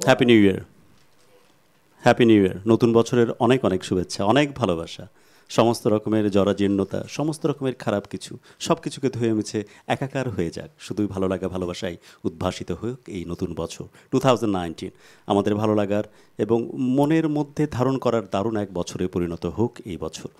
Happy new year, happy new ইয়ার। নতুন বছরের অনেক অনেক শুভেচ্ছা, অনেক ভালোবাসা। সমস্ত রকমের জরাজীর্ণতা, সমস্ত রকমের খারাপ কিছু, সব কিছুকে ধুয়ে মুছে একাকার হয়ে যাক, শুধুই ভালো লাগা ভালোবাসায় উদ্ভাসিত হোক এই নতুন বছর 2019। আমাদের ভালো লাগার এবং মনের মধ্যে ধারণ করার দারুণ এক বছরে পরিণত হোক এই বছর।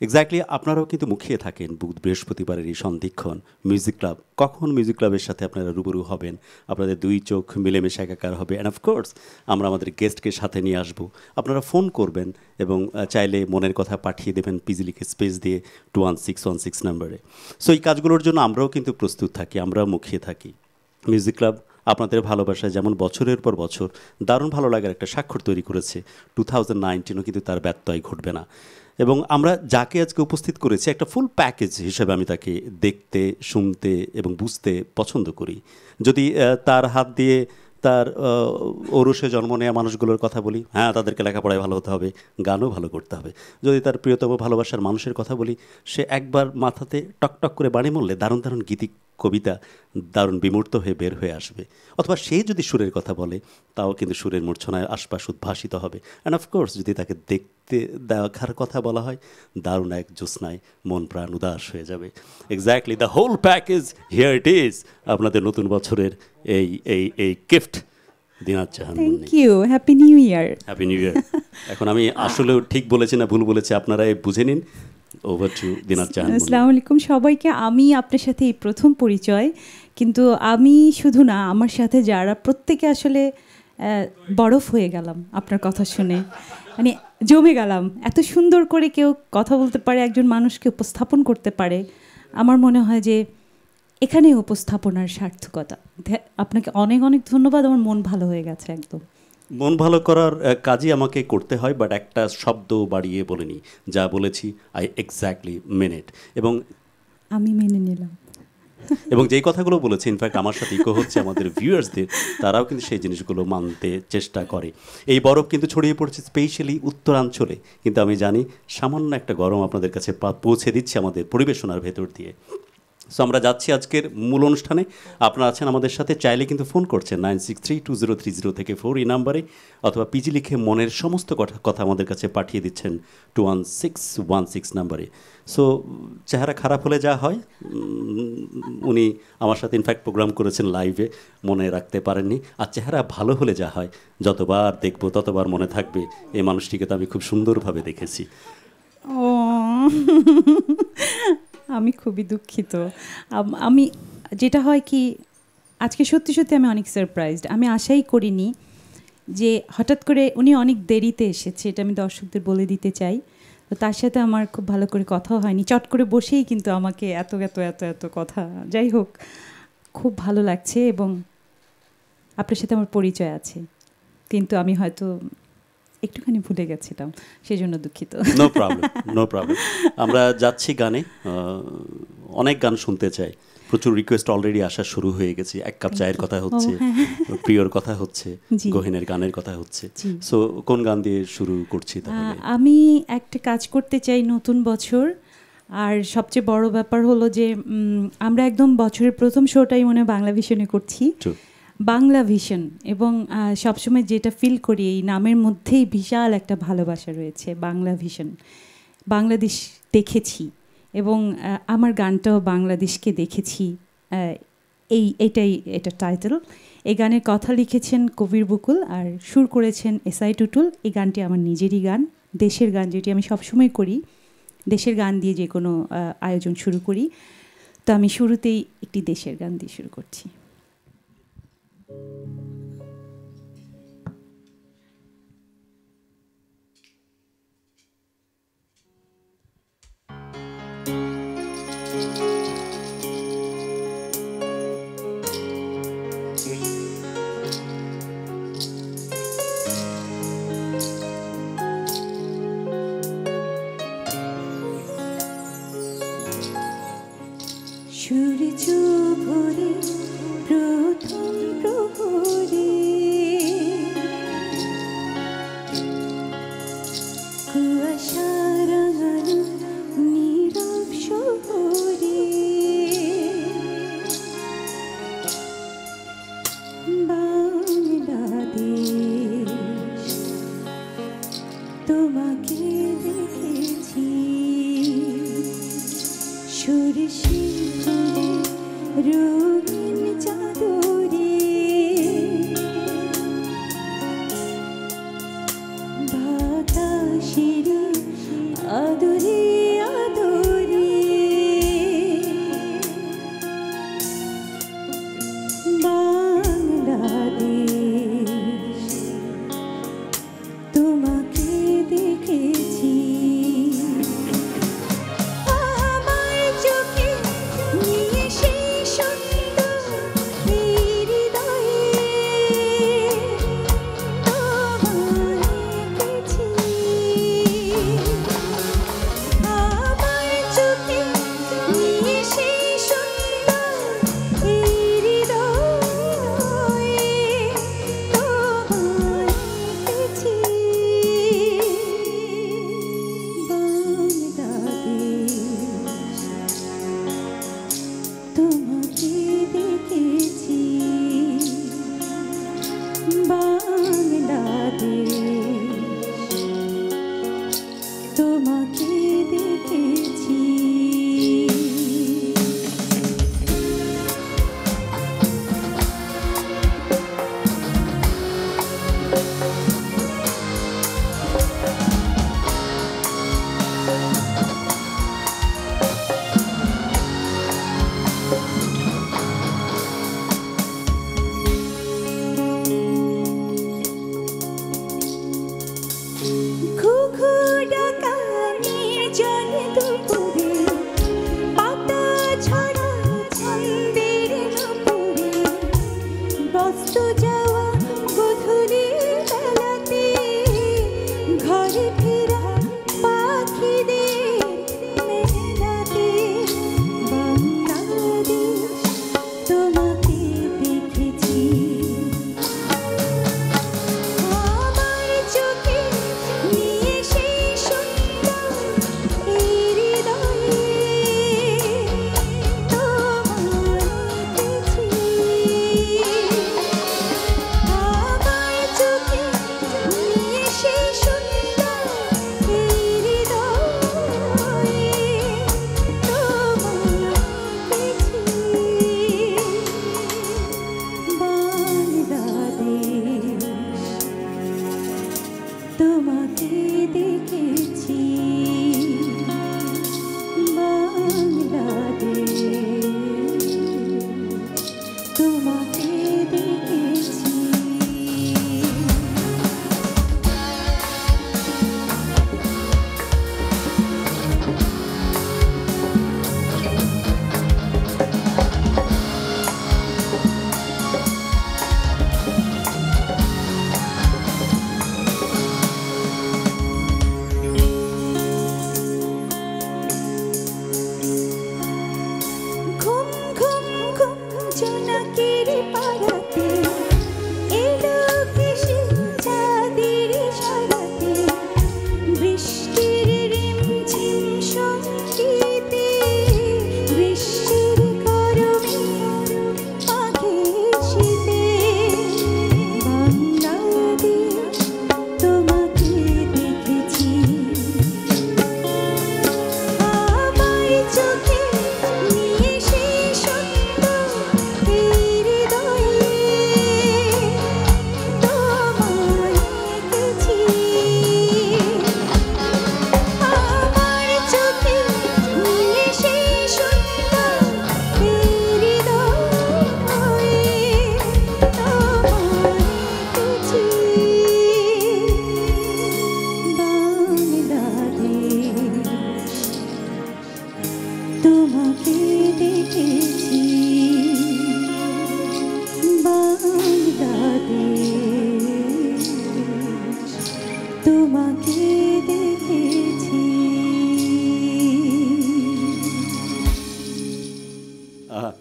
এক্স্যাক্টলি, আপনারাও কিন্তু মুখিয়ে থাকেন বুধ বৃহস্পতিবারের এই সন্ধিক্ষণ মিউজিক ক্লাব। কখন মিউজিক ক্লাবের সাথে আপনারা রুবরু হবেন, আপনাদের দুই চোখ মিলেমিশে একাকার হবে, অ্যান্ড অফকোর্স আমরা আমাদের গেস্টকে সাথে নিয়ে আসবো। আপনারা ফোন করবেন এবং চাইলে মনের কথা পাঠিয়ে দেবেন পিজিলিকে স্পেস দিয়ে 21616 নম্বরে। সো এই কাজগুলোর জন্য আমরাও কিন্তু প্রস্তুত থাকি, আমরাও মুখিয়ে থাকি। মিউজিক ক্লাব আপনাদের ভালোবাসায় যেমন বছরের পর বছর দারুণ ভালো লাগার একটা স্বাক্ষর তৈরি করেছে, 2019ও কিন্তু তার ব্যত্যয় ঘটবে না। এবং আমরা যাকে আজকে উপস্থিত করেছি একটা ফুল প্যাকেজ হিসেবে আমি তাকে দেখতে, শুনতে এবং বুঝতে পছন্দ করি। যদি তার হাত দিয়ে তার ঔরসে জন্ম নেওয়া মানুষগুলোর কথা বলি, হ্যাঁ তাদেরকে লেখাপড়ায় ভালো হতে হবে, গানও ভালো করতে হবে। যদি তার প্রিয়তম ভালোবাসার মানুষের কথা বলি, সে একবার মাথাতে টকটক করে বাড়ি মরলে দারুণ দারুণ গীতি কবিতা দারুণ বিমূর্ত হয়ে বের হয়ে আসবে। অথবা সে যদি সুরের কথা বলে, তাও কিন্তু সুরের মূর্ছনায় আশপাশ উদ্ভাসিত হবে। অ্যান্ড অফকোর্স যদি তাকে দেখতে দেখার কথা বলা হয়, দারুণ এক জ্যোৎস্নায় মন প্রাণ উদাস হয়ে যাবে। Exactly, the whole package here it is. আপনাদের নতুন বছরের এই এই এই gift Dinat Jahan Munni. Thank you, happy new year. Happy new year. এখন আমি আসলেও ঠিক বলেছি না ভুল বলেছি, আপনারা বুঝে নিন। ওভার টু দিনাত জাহান মুন্নি। আসসালামু আলাইকুম সবাইকে। আমি আপনার সাথে এই প্রথম পরিচয়, কিন্তু আমি শুধু না, আমার সাথে যারা প্রত্যেকে আসলে বরফ হয়ে গেলাম আপনার কথা শুনে, মানে জমে গেলাম। এত সুন্দর করে কেউ কথা বলতে পারে, একজন মানুষকে উপস্থাপন করতে পারে। আমার মনে হয় যে এখানেই উপস্থাপনার সার্থকতা। আপনাকে অনেক অনেক ধন্যবাদ, আমার মন ভালো হয়ে গেছে একদম। মন ভালো করার কাজই আমাকে করতে হয়, বাট একটা শব্দ বাড়িয়ে বলিনি, যা বলেছি আই এক্স্যাক্টলি মেনে ইট। এবং আমি মেনে নিলাম। এবং যেই কথাগুলো বলেছে, ইনফ্যাক্ট আমার সাথে ইকো হচ্ছে আমাদের ভিউয়ার্সদের, তারাও কিন্তু সেই জিনিসগুলো মানতে চেষ্টা করে। এই বরফ কিন্তু ছড়িয়ে পড়ছে স্পেশালি উত্তরাঞ্চলে, কিন্তু আমি জানি সামান্য একটা গরম আপনাদের কাছে পৌঁছে দিচ্ছে আমাদের পরিবেশনার ভেতর দিয়ে। সো আমরা যাচ্ছি আজকের মূল অনুষ্ঠানে। আপনারা আছেন আমাদের সাথে, চাইলে কিন্তু ফোন করছেন 96320303 থেকে 4 এই নাম্বারে, অথবা পিজি লিখে মনের সমস্ত কথা আমাদের কাছে পাঠিয়ে দিচ্ছেন 21616 নাম্বারে। সো চেহারা খারাপ হলে যা হয়, উনি আমার সাথে ইনফ্যাক্ট প্রোগ্রাম করেছেন লাইভে, মনে রাখতে পারেননি। আর চেহারা ভালো হলে যা হয়, যতবার দেখব ততবার মনে থাকবে, এই মানুষটিকে তো আমি খুব সুন্দরভাবে দেখেছি। ও আমি খুবই দুঃখিত। আমি যেটা হয় কি, আজকে সত্যি সত্যি আমি অনেক সারপ্রাইজড। আমি আশাই করিনি যে হঠাৎ করে উনি অনেক দেরিতে এসেছে, এটা আমি দর্শকদের বলে দিতে চাই। তো তার সাথে আমার খুব ভালো করে কথাও হয়নি, চট করে বসেই কিন্তু আমাকে এত এত এত এত কথা। যাই হোক, খুব ভালো লাগছে এবং আপনার সাথে আমার পরিচয় আছে, কিন্তু আমি হয়তো একটুখানি ভুলে গেছিলাম, সেই জন্য দুঃখিত। No problem, no problem. আমরা যাচ্ছি গানে, অনেক গান শুনতে চাই, প্রচুর রিকোয়েস্ট অলরেডি আসা শুরু হয়ে গেছে। এক কাপ চায়ের কথা হচ্ছে, প্রিয়র কথা হচ্ছে, গহিনের গানের কথা হচ্ছে। সো কোন গান দিয়ে শুরু করছি তাহলে? আমি একটা কাজ করতে চাই নতুন বছর, আর সবচেয়ে বড় ব্যাপার হলো যে আমরা একদম বছরের প্রথম শোটাই মনে হয় বাংলা ভিশনে করছি, বাংলা ভিশন। এবং সবসময় যেটা ফিল করি, এই নামের মধ্যেই বিশাল একটা ভালোবাসা রয়েছে, বাংলা ভিশন। বাংলাদেশ দেখেছি এবং আমার গানটাও বাংলাদেশকে দেখেছি, এটা টাইটেল। এই গানের কথা লিখেছেন কবির বকুল আর সুর করেছেন এসআই টুটুল। এই গানটি আমার নিজেরই গান, দেশের গান, যেটি আমি সবসময় করি। দেশের গান দিয়ে যে কোনো আয়োজন শুরু করি, তো আমি শুরুতেই একটি দেশের গান দিয়ে শুরু করছি। সূর্য ভোরে প্রথম প্রহরে কুয়াশা রাঙানো নীরব শহরে বাংলাদেশ। রঙিন চাদরে বাতাসের আদরে আদরে বাংলাদেশ তোমাকে দেখেছি আমার চোখে নিয়ে সেই সুন্দর হৃদয়ে তোমায় দেখেছি আমার চোখে নিয়ে সেই সুন্দর হৃদয়ে তোমায় দেখেছি বাংলাদেশ তোমাকে দেখেছি ঘুঘু ডাকা নির্জন দুপুরে পাতা ঝরা ছন্দের নুপুরে ব্যস্ত যাওয়া গধূলির বেলাতে ঘরে ফেরা পাখিদের মেলাতে বাংলাদেশ তোমাকে দেখেছি আমার চোখে নিয়ে সেই সুন্দর হৃদয়ে তোমায় দেখেছি আমার চোখে নিয়ে সেই সুন্দর হৃদয়ে তোমায় দেখেছি বাংলাদেশ তোমাকে দেখেছি বাংলাদেশ তোমাকে দেখেছি ঘুম ঘুম ঘুম জোনাকির পাড়াতে এলো কিসে চাঁদের সারাতে বৃষ্টির রিমঝিম সঙ্গীতে গ্রীষ্মের গরমে মাঘের শীতে বাংলাদেশ তোমাকে দেখেছি আমার চোখে নিয়ে সেই সুন্দর হৃদয়ে তোমায় দেখেছি আমার চোখে নিয়ে সেই সুন্দর হৃদয়ে তোমায় দেখেছি বাংলাদেশ তোমাকে দেখেছি বাংলাদেশ তোমাকে দেখেছি আহা,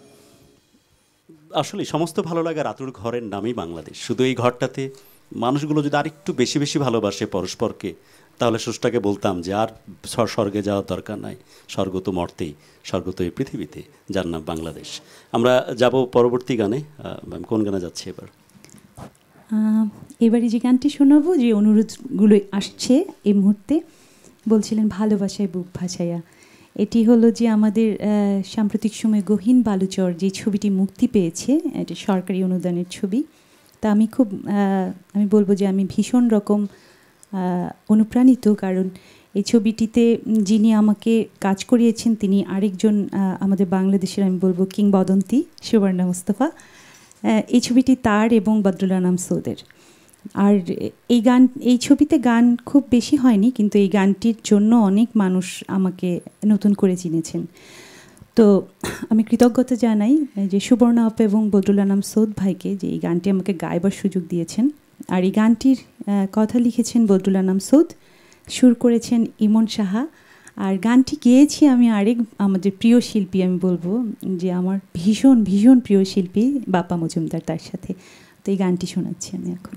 আসলে সমস্ত ভালো লাগার আতুর ঘরের নামই বাংলাদেশ। শুধু এই ঘরটাতে মানুষগুলো যদি আরেকটু বেশি বেশি ভালোবাসে পরস্পরকে, তাহলে স্রষ্টাকে বলতাম যে আর স্বর্গে যাওয়ার দরকার নাই, স্বর্গ তো মর্তেই, স্বর্গ তো এই পৃথিবীতে, যার নাম বাংলাদেশ। আমরা যাব পরবর্তী গানে। কোন গানে যাচ্ছি এবার? এবারে যে গানটি শোনাবো, যে অনুরোধগুলো আসছে এই মুহূর্তে, বলছিলেন ভালোবাসায় বুক ভাসাইয়া, এটি হলো যে আমাদের সাম্প্রতিক সময়ে গহীন বালুচর যে ছবিটি মুক্তি পেয়েছে, এটা সরকারি অনুদানের ছবি। তা আমি খুব আমি বলবো যে আমি ভীষণ রকম অনুপ্রাণিত, কারণ এই ছবিটিতে যিনি আমাকে কাজ করিয়েছেন তিনি আরেকজন আমাদের বাংলাদেশের আমি বলবো কিংবদন্তি সুবর্ণা মুস্তফা। এই ছবিটি তার এবং বদরুল আনাম সৌদের। আর এই ছবিতে গান খুব বেশি হয়নি, কিন্তু এই গানটির জন্য অনেক মানুষ আমাকে নতুন করে চিনেছেন। তো আমি কৃতজ্ঞতা জানাই যে সুবর্ণা আপা এবং বদরুল আনাম সৌদ ভাইকে, যে এই গানটি আমাকে গাইবার সুযোগ দিয়েছেন। আর এই গানটির কথা লিখেছেন বদরুল আনাম সৌদ, সুর করেছেন ইমন সাহা। আর গানটি গেয়েছি আমি আরেক আমাদের প্রিয় শিল্পী, আমি বলবো যে আমার ভীষণ ভীষণ প্রিয় শিল্পী বাপ্পা মজুমদার, তার সাথে। তো এই গানটি শোনাচ্ছি আমি এখন।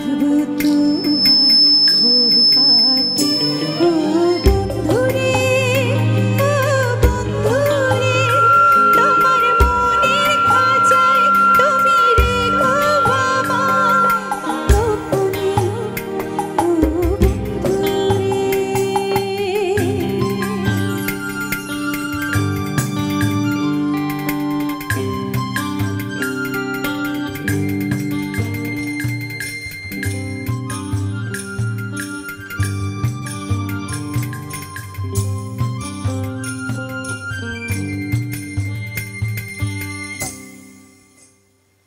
শুধু তোমার খোপাতে ও বন্ধুরে, ও বন্ধুরে, তোমার মনের খাঁচায় তুমি রেখো আমায় গোপনে, ও বন্ধুরে।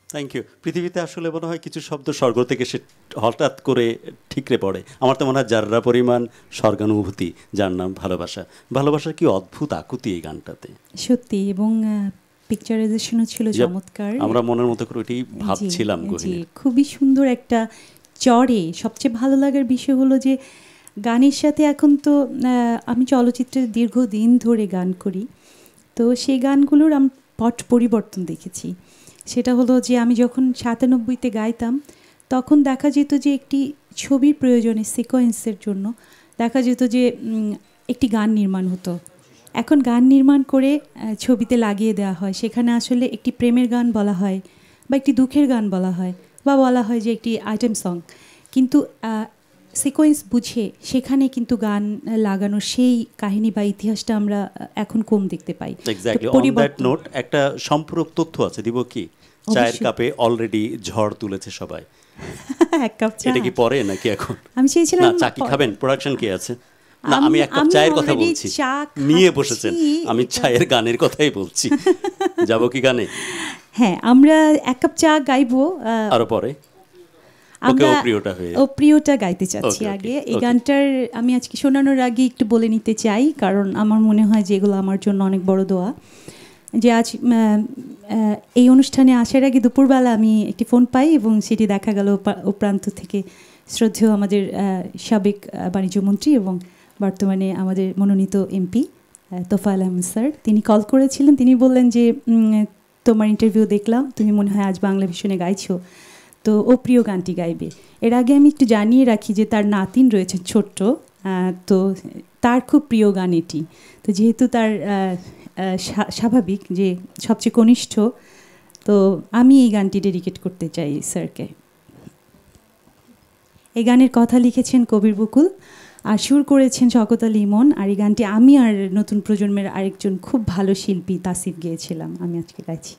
Thank you. পৃথিবীতে আসলে মনে হয় কিছু শব্দ স্বর্গ থেকে সে হঠাৎ করে ঠিকরে পড়ে। আমার তো মনে হয় যাররা পরিমাণ স্বর্গানুভূতি, যার নাম ভালোবাসা। ভালোবাসার কি অদ্ভুত আকুতি এই গানটাতে, সত্যি, এবং পিকচারাইজেশনও ছিল Yep, চমৎকার। আমরা মনের মতো করে ওইটাই ভাবছিলাম জি, গহীনে। খুবই সুন্দর একটা চড়ে। সবচেয়ে ভালো লাগার বিষয় হলো যে গানের সাথে এখন তো আমি চলচ্চিত্রে দীর্ঘদিন ধরে গান করি, তো সেই গানগুলোর আমি পট পরিবর্তন দেখেছি। সেটা হলো যে আমি যখন 97-তে গাইতাম, তখন দেখা যেত যে একটি ছবির প্রয়োজনে সিকোয়েন্সের জন্য দেখা যেত যে একটি গান নির্মাণ হতো। এখন গান নির্মাণ করে ছবিতে লাগিয়ে দেওয়া হয়। সেখানে আসলে একটি প্রেমের গান বলা হয়, বা একটি দুঃখের গান বলা হয়, বা বলা হয় যে একটি আইটেম সং। কিন্তু সিকোয়েন্স বুঝে সেখানে কিন্তু গান লাগানোর সেই কাহিনী বা ইতিহাসটা আমরা এখন কম দেখতে পাই। এক্স্যাক্টলি। তো অন দ্যাট পরিবর্তন- নোট একটা সম্পূরক তথ্য আছে, দিব কি? চায়ের অবশ্যই। কাপে অলরেডি ঝড় তুলেছে সবাই। এক কাপ চা। এটা কি পরে নাকি এখন? আমি চেয়েছিলাম না, চা কি খাবেন? প্রোডাকশন কে আছে? না, আমি এক কাপ আমি চায়ের কথা already বলছি। চা নিয়ে খাচ্ছি। বসেছেন, আমি চায়ের গানের কথাই বলছি। যাব কি গানে? হ্যাঁ, আমরা এক কাপ চা গাইবো। আরো পরে ওকে, আমরা ও প্রিয়টা হয়ে। ও প্রিয়টা গাইতে চাচ্ছি Okay, okay, আগে। এই okay. গানটার আমি আজকে শোনানোর আগে একটু বলে নিতে চাই, কারণ আমার মনে হয় যে এগুলো আমার জন্য অনেক বড় দোয়া। যে আজ এই অনুষ্ঠানে আসার আগে দুপুরবেলা আমি একটি ফোন পাই, এবং সেটি দেখা গেল ও প্রান্ত থেকে শ্রদ্ধেয় আমাদের সাবেক বাণিজ্যমন্ত্রী এবং বর্তমানে আমাদের মনোনীত এমপি তোফায়েল আহমেদ স্যার। তিনি কল করেছিলেন। তিনি বললেন যে তোমার ইন্টারভিউ দেখলাম, তুমি মনে হয় আজ বাংলা ভিশনে গাইছো, তো ও প্রিয় গানটি গাইবে। এর আগে আমি একটু জানিয়ে রাখি যে তার নাতিন রয়েছে ছোট্ট, তো তার খুব প্রিয় গান এটি। তো যেহেতু তার স্বাভাবিক যে সবচেয়ে কনিষ্ঠ, তো আমি এই গানটি ডেডিকেট করতে চাই স্যারকে। এই গানের কথা লিখেছেন কবির বকুল, আর সুর করেছেন শওকত আলী ইমন। আর এই গানটি আমি আর নতুন প্রজন্মের আরেকজন খুব ভালো শিল্পী তাসিফ গেয়েছিলাম। আমি আজকে গাইছি।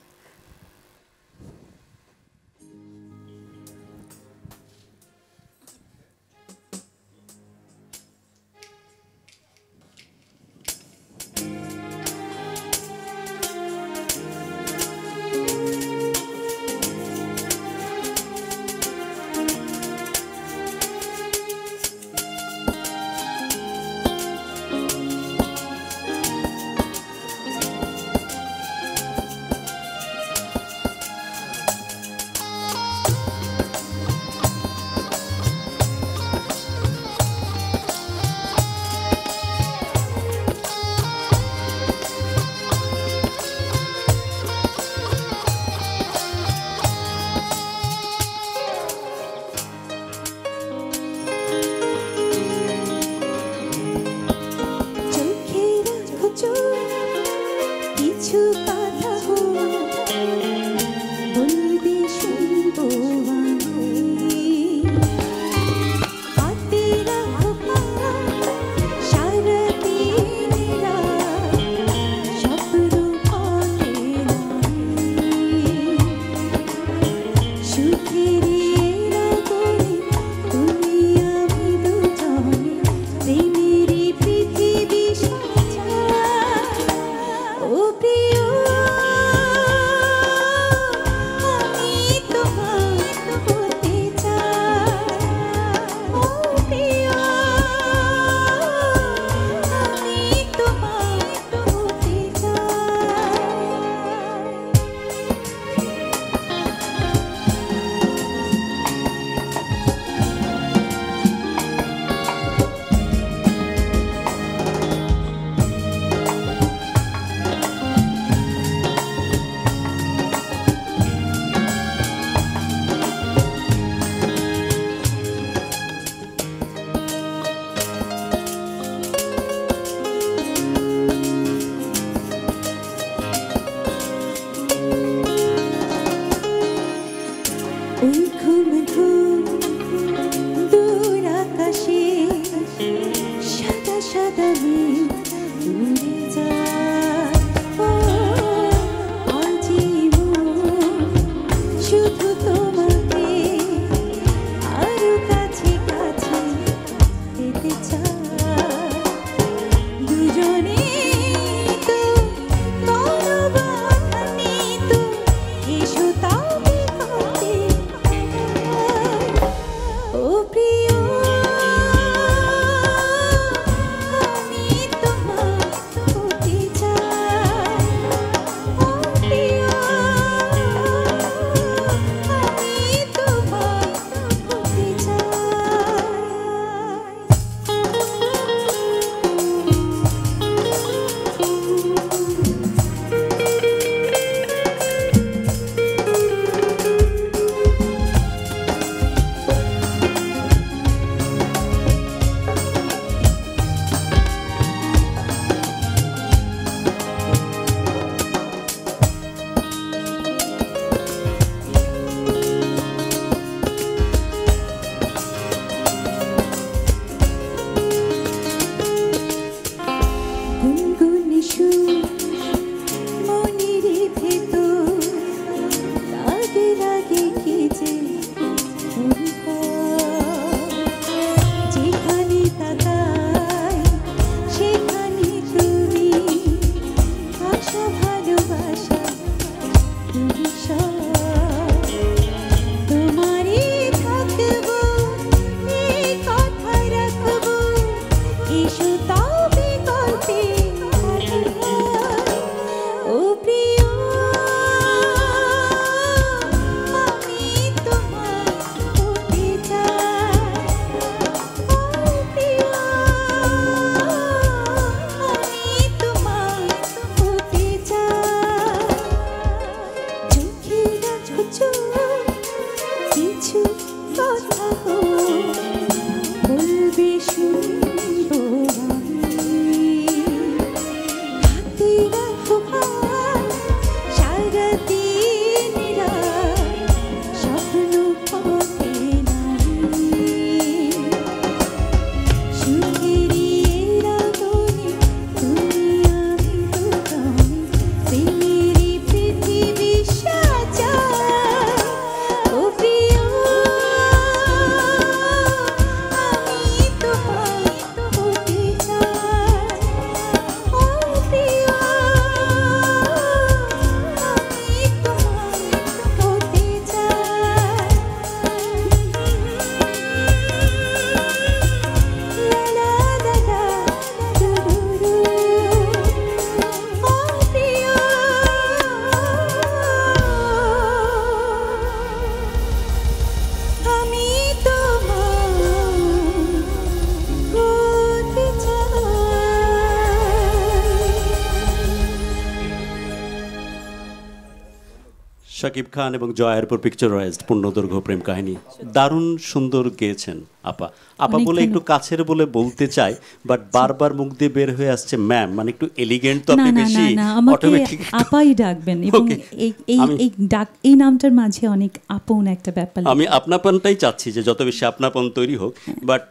শাকিব খান এবং জয়ের উপর পিকচারাইজড পূর্ণদৈর্ঘ্য প্রেম কাহিনী দারুণ সুন্দর গেয়েছেন আপা। আপা অনেক বলে একটু কাছের বলে বলতে চাই, বাট বারবার মুখ দিয়ে বের হয়ে আসছে ম্যাম, মানে একটু এলিগেন্ট তো না আপনি না না বেশি না আমাকে অটোমেটিক। আপাই ডাকবেন এবং Okay, এই এই এই ডাক এই নামটার মাঝে অনেক আপন একটা ব্যাপার আমি আপনাপনটাই চাচ্ছি যে যত বেশি আপনাপন তৈরি হোক, বাট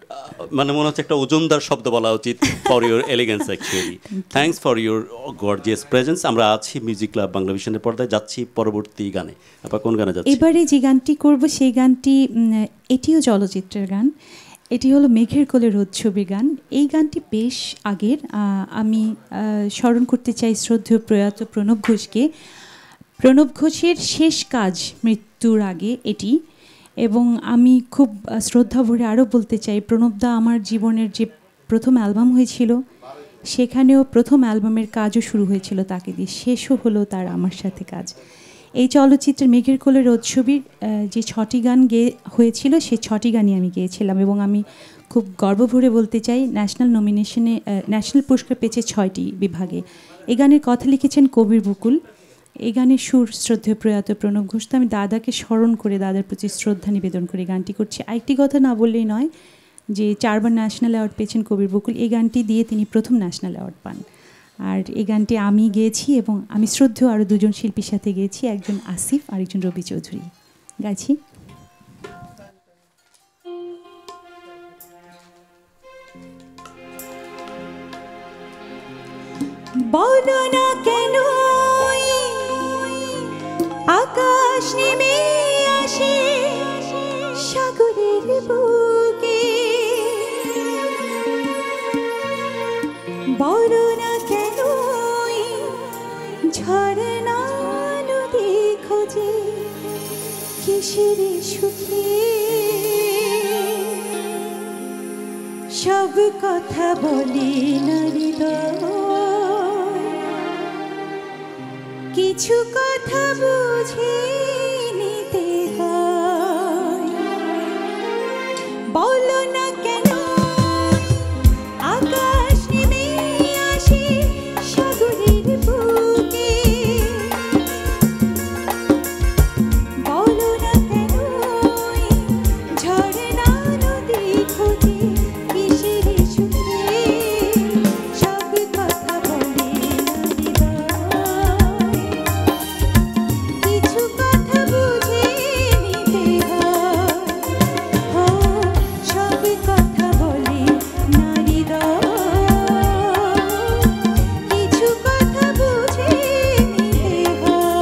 মানে মনে হচ্ছে একটা ওজনদার শব্দ বলা উচিত for your elegance actually. Thanks for your gorgeous presence. আমরা আছি মিউজিক ক্লাব বাংলাভিশনের পর্দায়, যাচ্ছি পরবর্তী গানে। আপা কোন গানে যাচ্ছি? এবারে যে গানটি করব সেই গানটি এটিও চলচ্চিত্রের গান। এটি হলো মেঘের কোলে রোদ ছবির গান। এই গানটি বেশ আগের। আমি স্মরণ করতে চাই শ্রদ্ধেয় প্রয়াত প্রণব ঘোষকে। প্রণব ঘোষের শেষ কাজ মৃত্যুর আগে এটি, এবং আমি খুব শ্রদ্ধা ভরে আরও বলতে চাই, প্রণবদা আমার জীবনের যে প্রথম অ্যালবাম হয়েছিল সেখানেও প্রথম অ্যালবামের কাজও শুরু হয়েছিল তাকে দিয়ে, শেষও হলো তার আমার সাথে কাজ। এই চলচ্চিত্রের মেঘের কোলে রোদ ছবির যে 6টি গান হয়েছিল সেই 6টি গানই আমি গেয়েছিলাম, এবং আমি খুব গর্ব ভরে বলতে চাই ন্যাশনাল নমিনেশনে ন্যাশনাল পুরস্কার পেয়েছে 6টি বিভাগে। এই গানের কথা লিখেছেন কবির বকুল, এই গানের সুর শ্রদ্ধেয় প্রয়াত প্রণব ঘোষ। তো আমি দাদাকে স্মরণ করে, দাদার প্রতি শ্রদ্ধা নিবেদন করে গানটি করছি। আরেকটি কথা না বললেই নয় যে 4বার ন্যাশনাল অ্যাওয়ার্ড পেয়েছেন কবির বকুল, এই গানটি দিয়ে তিনি প্রথম ন্যাশনাল অ্যাওয়ার্ড পান। আর এই গানটি আমি গেয়েছি এবং আমি শ্রদ্ধেয় আরও 2জন শিল্পীর সাথে গেয়েছি, একজন আসিফ আর একজন রবি চৌধুরী। গাইছি। বলো না কেন আকাশ নেমে আসে সাগরের বুকে, বলো না কেন ঝরনা নদী খোঁজে কিসের সুখে, সব কথা বলি না হৃদয়, কিছু কথা বুঝে নিতে হয়। বলো না কেন আকাশ নেমে আসে সাগরের বুকে, বলো না কেন ঝরনা নদী খোঁজে কিসের সুখে, সব কথা বলে না হৃদয়, কিছু কথা বুঝে নিতে হয়। ও সব কথা বলে না হৃদয়, কিছু কথা বুঝে নিতে হয়।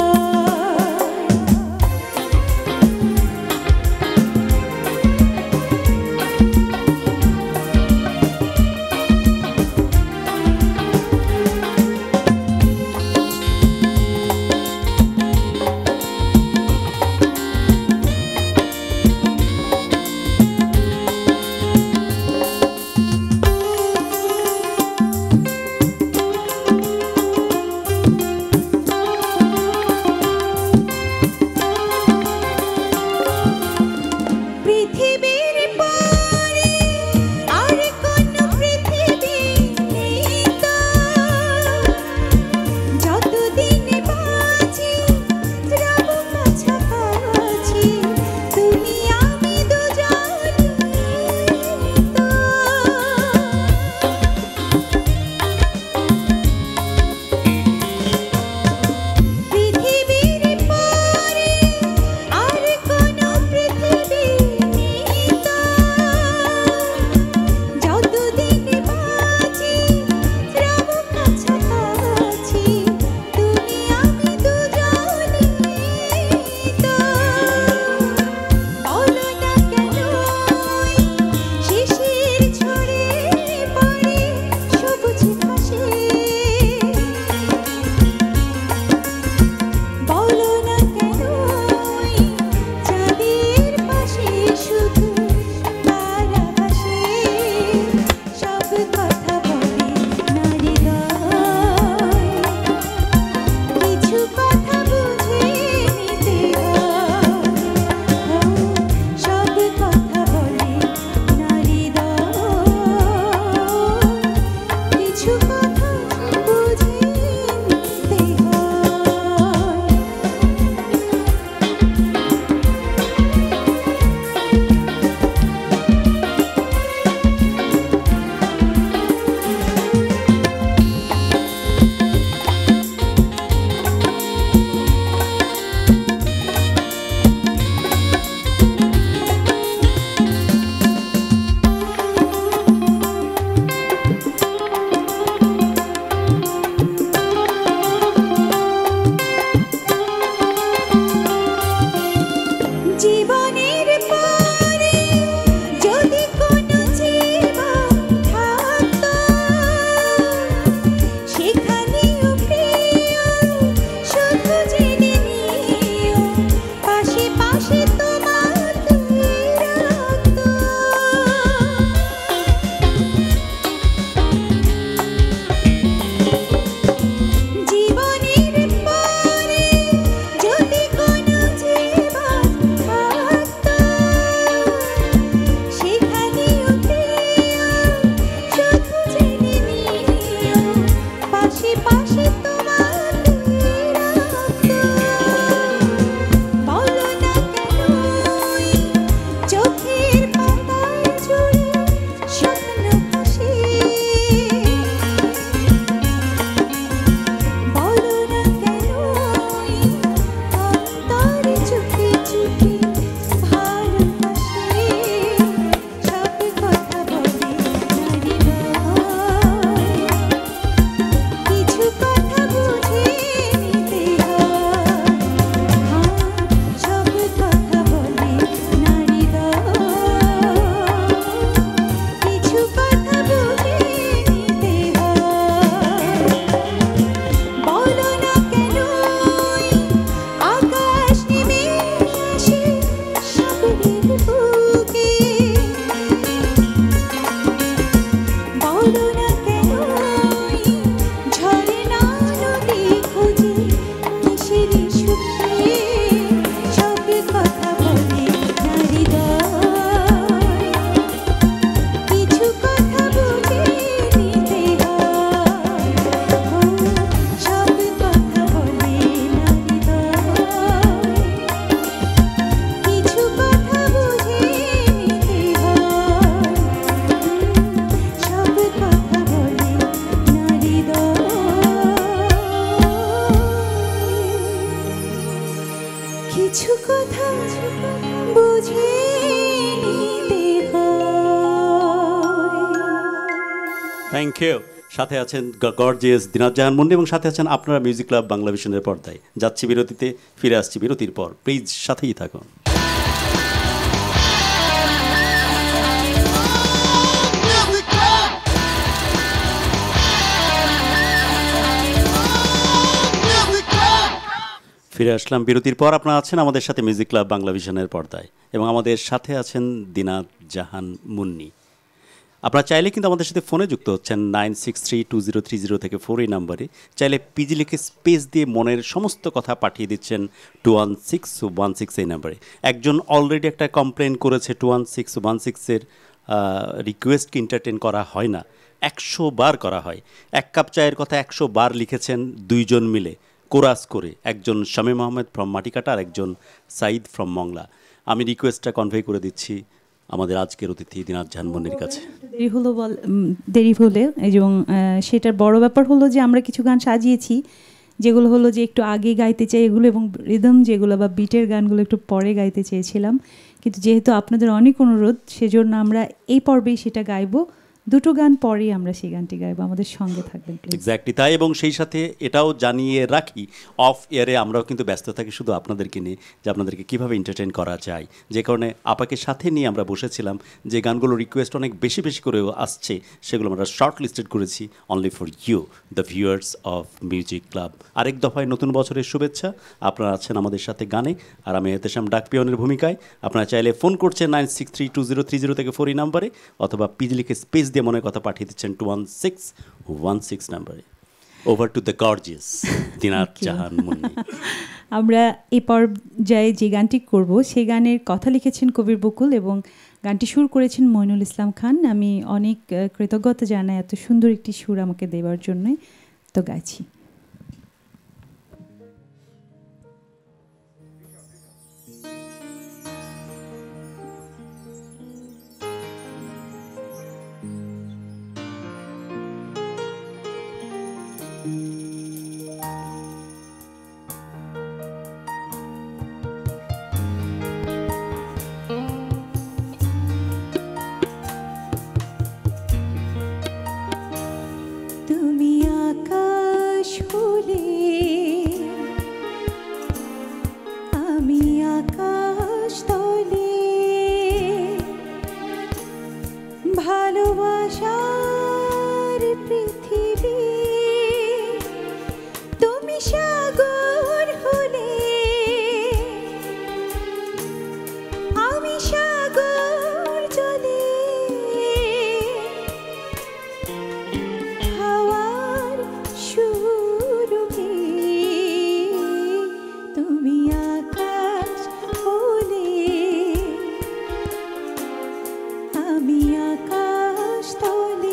Thank you. সাথে আছেন গর্জিয়াস দিনাত জাহান মুন্নি এবং সাথে আছেন আপনারা মিউজিক ক্লাব বাংলা ভিশনের পর্দায়। যাচ্ছি বিরতিতে, ফিরে আসছি বিরতির পর। প্লিজ সাথেই থাকুন। ফিরে আসলাম বিরতির পর। আপনারা আছেন আমাদের সাথে মিউজিক ক্লাব বাংলা ভিশনের পর্দায় এবং আমাদের সাথে আছেন দিনাত জাহান মুন্নি। আপনারা চাইলে কিন্তু আমাদের সাথে ফোনে যুক্ত হচ্ছেন 963203 থেকে 4 এই নাম্বারে। চাইলে পিজি লিখে স্পেস দিয়ে মনের সমস্ত কথা পাঠিয়ে দিচ্ছেন 21616 এই নাম্বারে। একজন অলরেডি একটা কমপ্লেন করেছে 21616-এর রিকোয়েস্টকে এন্টারটেন করা হয় না, 100 বার করা হয়। এক কাপ চায়ের কথা 100 বার লিখেছেন দুইজন মিলে কোরাস করে, একজন শামীম আহমেদ ফ্রম মাটিকাটা আর একজন সাইদ ফ্রম মংলা। আমি রিকোয়েস্টটা কনভে করে দিচ্ছি আমাদের আজকের অতিথি দিনাত জাহান মুন্নির কাছে। দেরি হলে এবং সেটার বড় ব্যাপার হলো যে আমরা কিছু গান সাজিয়েছি যেগুলো হলো যে একটু আগে গাইতে চাই এগুলো, এবং রিদম যেগুলো বা বিটের গানগুলো একটু পরে গাইতে চেয়েছিলাম, কিন্তু যেহেতু আপনাদের অনেক অনুরোধ সেজন্য আমরা এই পর্বেই সেটা গাইবো। দুটো গান পরেই আমরা সেই গানটি গাইবো, আমাদের সঙ্গে থাকবেন প্লিজ। এক্স্যাক্টলি তাই। এবং সেই সাথে এটাও জানিয়ে রাখি, অফ এয়ারে আমরাও কিন্তু ব্যস্ত থাকি শুধু আপনাদেরকে নিয়ে, যে আপনাদেরকে কীভাবে এন্টারটেইন করা যায়। যে কারণে আপাকে সাথে নিয়ে আমরা বসেছিলাম, যে গানগুলো রিকোয়েস্ট অনেক বেশি বেশি করে আসছে সেগুলো আমরা শর্ট লিস্টেড করেছি only for you the viewers of music club. আরেক দফায় নতুন বছরের শুভেচ্ছা। আপনারা আছেন আমাদের সাথে গানে, আর আমি এহতেশাম ডাক পিয়নের ভূমিকায়। আপনারা চাইলে ফোন করছেন 963203 থেকে 4 এই নাম্বারে, অথবা পিজি লিখে স্পেস দিয়ে মনের কথা পাঠিয়ে দিচ্ছেন 21616 নাম্বারে। Over to the gorgeous Dinat Jahan Munni. আমরা এই পর্যায়ে যে গানটি করব সেই গানের কথা লিখেছেন কবির বকুল এবং গানটি সুর করেছেন মইনুল ইসলাম খান। আমি অনেক কৃতজ্ঞতা জানাই এত সুন্দর একটি সুর আমাকে দেওয়ার জন্য। তো গাইছি। তুমি আকাশ হলে আমি আকাশ তলে, ভালোবাসার পৃথিবী তুমি সাগর হলে আমি সাগর জলে, হাওয়ার সুরভি তুমি আকাশ হলে আমি আকাশ তলে।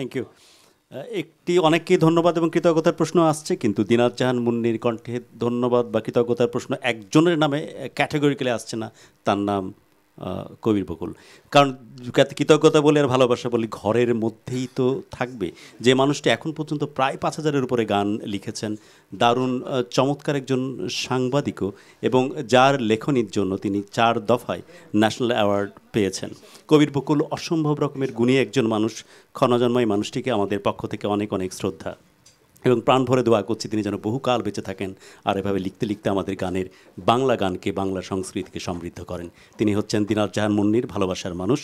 Thank you. অনেককেই ধন্যবাদ এবং কৃতজ্ঞতার প্রশ্ন আসছে, কিন্তু দিনাত জাহান মুন্নির কণ্ঠে ধন্যবাদ বা কৃতজ্ঞতার প্রশ্ন একজনের নামে ক্যাটাগরিক্যালি আসছে না, তার নাম কবির বকুল। কারণ কৃতজ্ঞতা বলে আর ভালোবাসা বলি ঘরের মধ্যেই তো থাকবে। যে মানুষটি এখন পর্যন্ত প্রায় 5,000-এর উপরে গান লিখেছেন, দারুণ চমৎকার একজন সাংবাদিকও, এবং যার লেখনীর জন্য তিনি 4 দফায় ন্যাশনাল অ্যাওয়ার্ড পেয়েছেন। কবির বকুল অসম্ভব রকমের গুণী একজন মানুষ। ক্ষণজন্ময় মানুষটিকে আমাদের পক্ষ থেকে অনেক অনেক শ্রদ্ধা এবং প্রাণ ভরে দোয়া করছি তিনি যেন বহুকাল বেঁচে থাকেন আর এভাবে লিখতে লিখতে আমাদের গানের, বাংলা গানকে, বাংলা সংস্কৃতিকে সমৃদ্ধ করেন। তিনি হচ্ছেন দিনাত জাহান মুন্নির ভালোবাসার মানুষ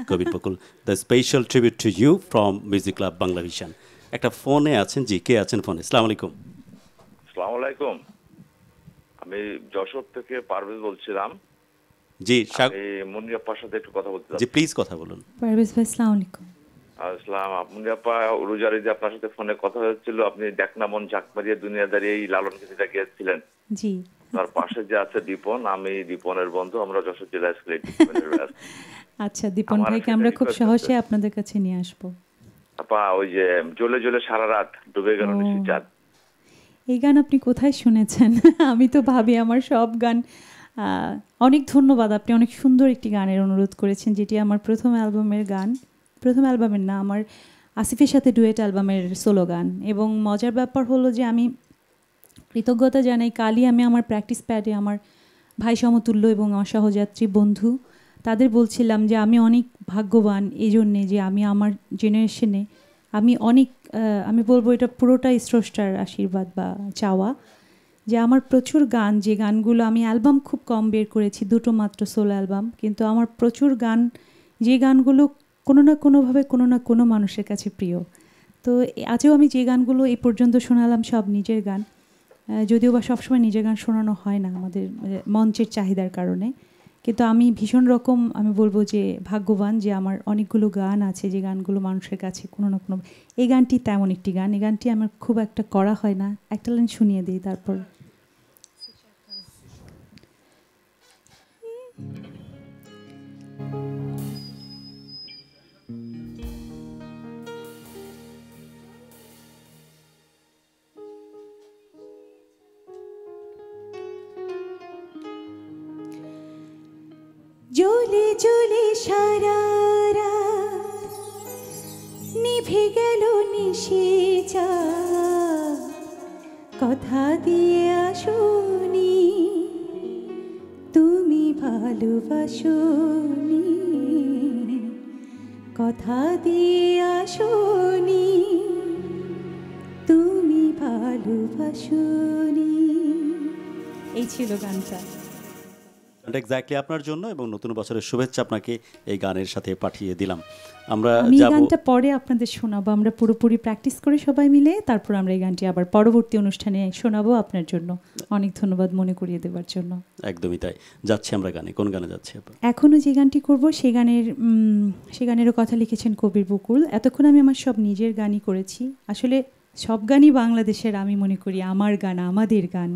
Kabir Bakul. The special tribute to you from music club Bangla vision. একটা ফোনে আছেন, জি কে আছেন ফোনে? আসসালামু আলাইকুম। আসসালামু আলাইকুম, আমি যশোর থেকে পারভেজ বলছিলাম। জি মুন্নি আপ্পার সাথে একটু কথা বলতে জি প্লিজ কথা বলুন। পারভেজ ভাই আসসালামু আলাইকুম। আসসালাম। মুন্নি আপা, রোজার ঈদে আপনার সাথে ফোনে কথা হয়েছিল, আপনি দেখনা মন ঝাঁক মারিয়ে দুনিয়াদারি এই লালন গীতিটা গিয়েছিলেন। জি, তার পাশে যে আছে দীপন, আমি দীপনের বন্ধু, আমরা যশোর জেলা স্কুলে। আচ্ছা দীপন ভাইকে আমরা খুব সহজে আপনাদের কাছে নিয়ে আসবো। আপা, ওই যে জ্বলে জ্বলে সারা রাত ডুবে গেল নিশি চাঁদ, এই গান আপনি কোথায় শুনেছেন? আমি তো ভাবি আমার সব গান, অনেক ধন্যবাদ, আপনি অনেক সুন্দর একটি গানের অনুরোধ করেছেন, যেটি আমার প্রথম অ্যালবামের গান, প্রথম অ্যালবামের না, আমার আসিফের সাথে ডুয়েট অ্যালবামের সোলো গান। এবং মজার ব্যাপার হলো যে আমি কৃতজ্ঞতা জানাই, কালই আমি আমার প্র্যাকটিস প্যাডে আমার ভাই সমতুল্য এবং আমার সহযাত্রী বন্ধু তাদের বলছিলাম যে আমি অনেক ভাগ্যবান এই জন্যে যে আমি আমার জেনারেশনে আমি বলবো এটা পুরোটাই স্রষ্টার আশীর্বাদ বা চাওয়া, যে আমার প্রচুর গান, যে গানগুলো আমি অ্যালবাম খুব কম বের করেছি, 2টো মাত্র সোলো অ্যালবাম, কিন্তু আমার প্রচুর গান, যে গানগুলো কোনো না কোনোভাবে কোনো না কোনো মানুষের কাছে প্রিয়। তো আজও আমি যে গানগুলো এই পর্যন্ত শোনালাম সব নিজের গান, যদিও বা সবসময় নিজের গান শোনানো হয় না আমাদের মঞ্চের চাহিদার কারণে, কিন্তু আমি ভীষণ রকম আমি বলবো যে ভাগ্যবান যে আমার অনেকগুলো গান আছে যে গানগুলো মানুষের কাছে কোনো না কোনো, এই গানটি তেমন একটি গান, এই গানটি আমার খুব একটা করা হয় না, একটা লাইন শুনিয়ে দিই তারপর। জ্বলে জ্বলে সারা রাত নিভে গেল নিশি চাঁদ, কথা দিয়ে আসোনি তুমি ভালোবাসোনি, কথা দিয়ে আসোনি তুমি ভালোবাসোনি। এই ছিল গানটা। এক্স্যাক্টলি আপনার জন্য, এবং নতুন বছরের শুভেচ্ছা আপনাকে এই গানের সাথে পাঠিয়ে দিলাম। আমি গানটা পরে আপনাদের শোনাবো, আমরা পুরোপুরি প্র্যাকটিস করে সবাই মিলে, তারপর আমরা এই গানটি আবার পরবর্তী অনুষ্ঠানে শোনাবো আপনার জন্য। অনেক ধন্যবাদ মনে করিয়ে দেওয়ার জন্য। একদমই তাই। যাচ্ছি আমরা গানে। কোন গানে যাচ্ছি? এখনও যে গানটি করবো সে গানেরও কথা লিখেছেন কবির বকুল। এতক্ষণ আমি আমার সব নিজের গানই করেছি, আসলে সব গানই বাংলাদেশের আমি মনে করি আমার গান, আমাদের গান।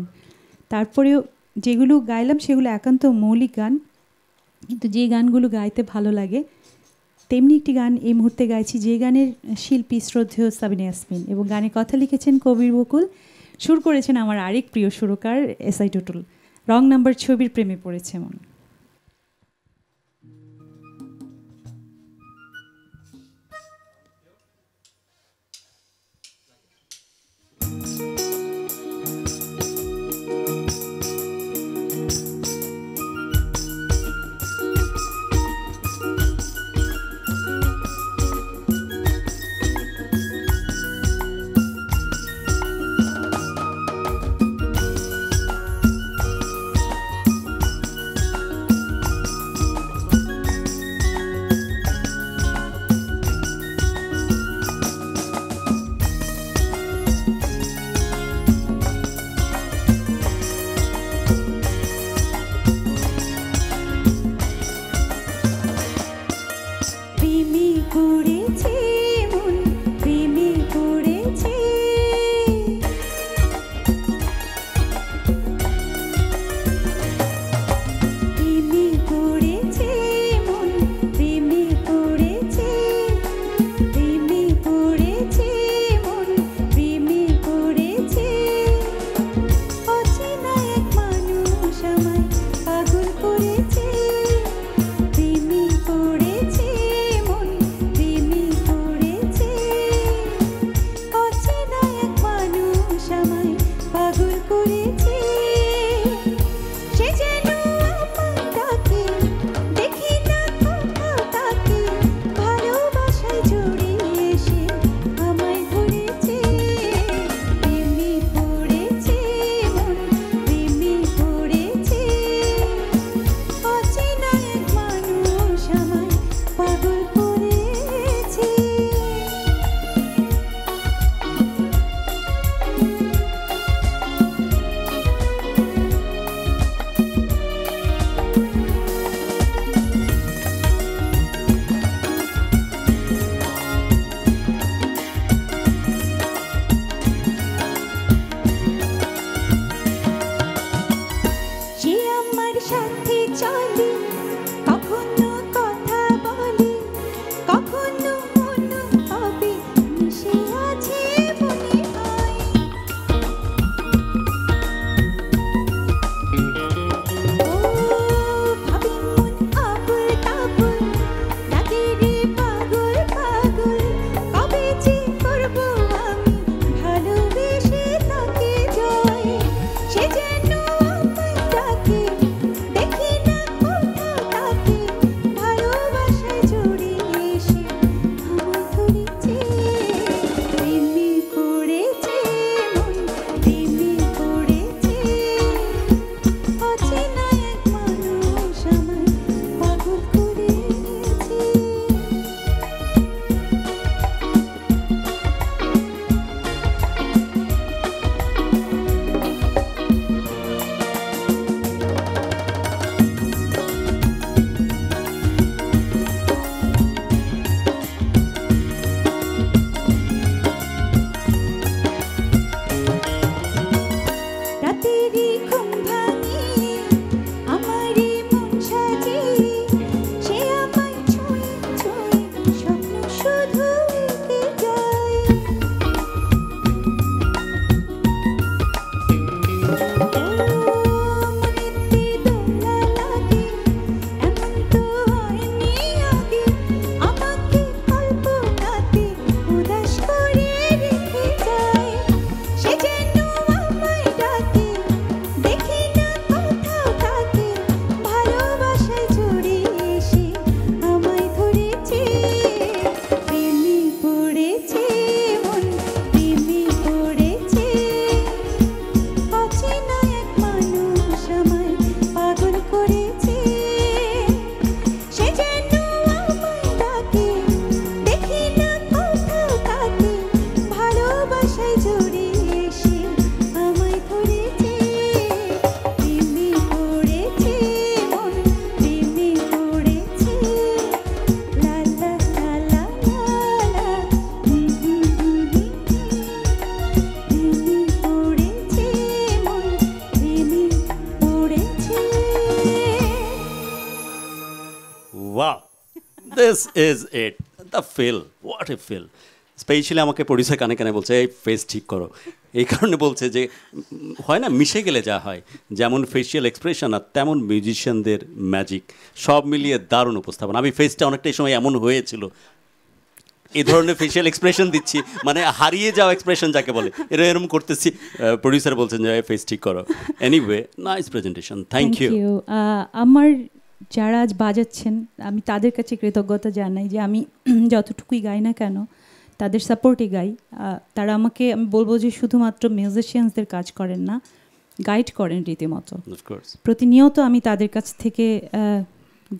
তারপরেও যেগুলো গাইলাম সেগুলো একান্ত মৌলিক গান, কিন্তু যে গানগুলো গাইতে ভালো লাগে তেমনি একটি গান এই মুহূর্তে গাইছি, যে গানের শিল্পী শ্রদ্ধেয় সাবিনা ইয়াসমিন, এবং গানে কথা লিখেছেন কবির বকুল, সুর করেছেন আমার আরেক প্রিয় সুরকার এসআই টুটুল। রং নাম্বার ছবির প্রেমে পড়েছে মন। সাথে চলি, কখনো কথা বলি, কখনো অনুভবে মিশে আছে মনে হয়। ও ভাবি মন আবুল তাবুল, ডাকে রে পাগল পাগল, কবে যে করব আমি ভালোবেসে তাকে জয়। সে যেন আমায় ডাকে, দেখি না কোথাও তাকে, ভালোবাসায় জড়িয়ে এসে আমায় ধরেছে। প্রেমে পড়েছে মন, প্রেমে পড়েছে, অচেনা এক মানুষ আমায় পাগল করেছে। রাতেরই ঘুম ভাঙিয়ে আমারই মন সাজিয়ে, সে আমায় ছুঁয়ে ছুঁয়ে স্বপ্ন শুধু এঁকে যায়। মনেতে দোলা লাগে, এমন তো হয়নি আগে, আমাকে কল্পনাতে উদাস করে রেখে যায়। সে যেন আমায় ডাকে, দেখি না কোথাও তাকে, ভালোবাসায় জড়িয়ে এসে আমায় ধরেছে। প্রেমে পড়েছে মন, প্রেমে পড়েছে, অচেনা এক মানুষ আমায় পাগল করেছে। সে যেন আমায় ডাকে, দেখি না কোথাও তাকে, ভালোবাসায় জড়িয়ে এসে আমায় ধরেছে। প্রেমে পড়েছে মন, প্রেমে পড়েছে, লা লা লা লা লা লা, প্রেমে পড়েছে মন, প্রেমে পড়েছে। Wow, this is it, the feel, what a feel. Specially আমাকে প্রডিউসার কানে কানে বলছে এই ফেস ঠিক করো, এই কারণে বলছে যে হয় না মিশে গেলে যা হয়, যেমন ফেসিয়াল এক্সপ্রেশন আর তেমন মিউজিশিয়ানদের ম্যাজিক, সব মিলিয়ে দারুণ উপস্থাপনা। আমি ফেসটা অনেকটা সময় এমন হয়েছিল, এই ধরনের ফেসিয়াল এক্সপ্রেশন দিচ্ছি, মানে হারিয়ে যাওয়া এক্সপ্রেশন যাকে বলে, এরকম করতেছি, প্রডিউসার বলছেন যে ফেস ঠিক করো। Anyway, nice presentation, thank you. আমার যারা আজ বাজাচ্ছেন আমি তাদের কাছে কৃতজ্ঞতা জানাই যে আমি যতটুকুই গাই না কেন তাদের সাপোর্টে গাই। তারা আমাকে, আমি বলবো যে শুধুমাত্র মিউজিশিয়ানসদের কাজ করেন না, গাইড করেন রীতিমতো। প্রতিনিয়ত আমি তাদের কাছ থেকে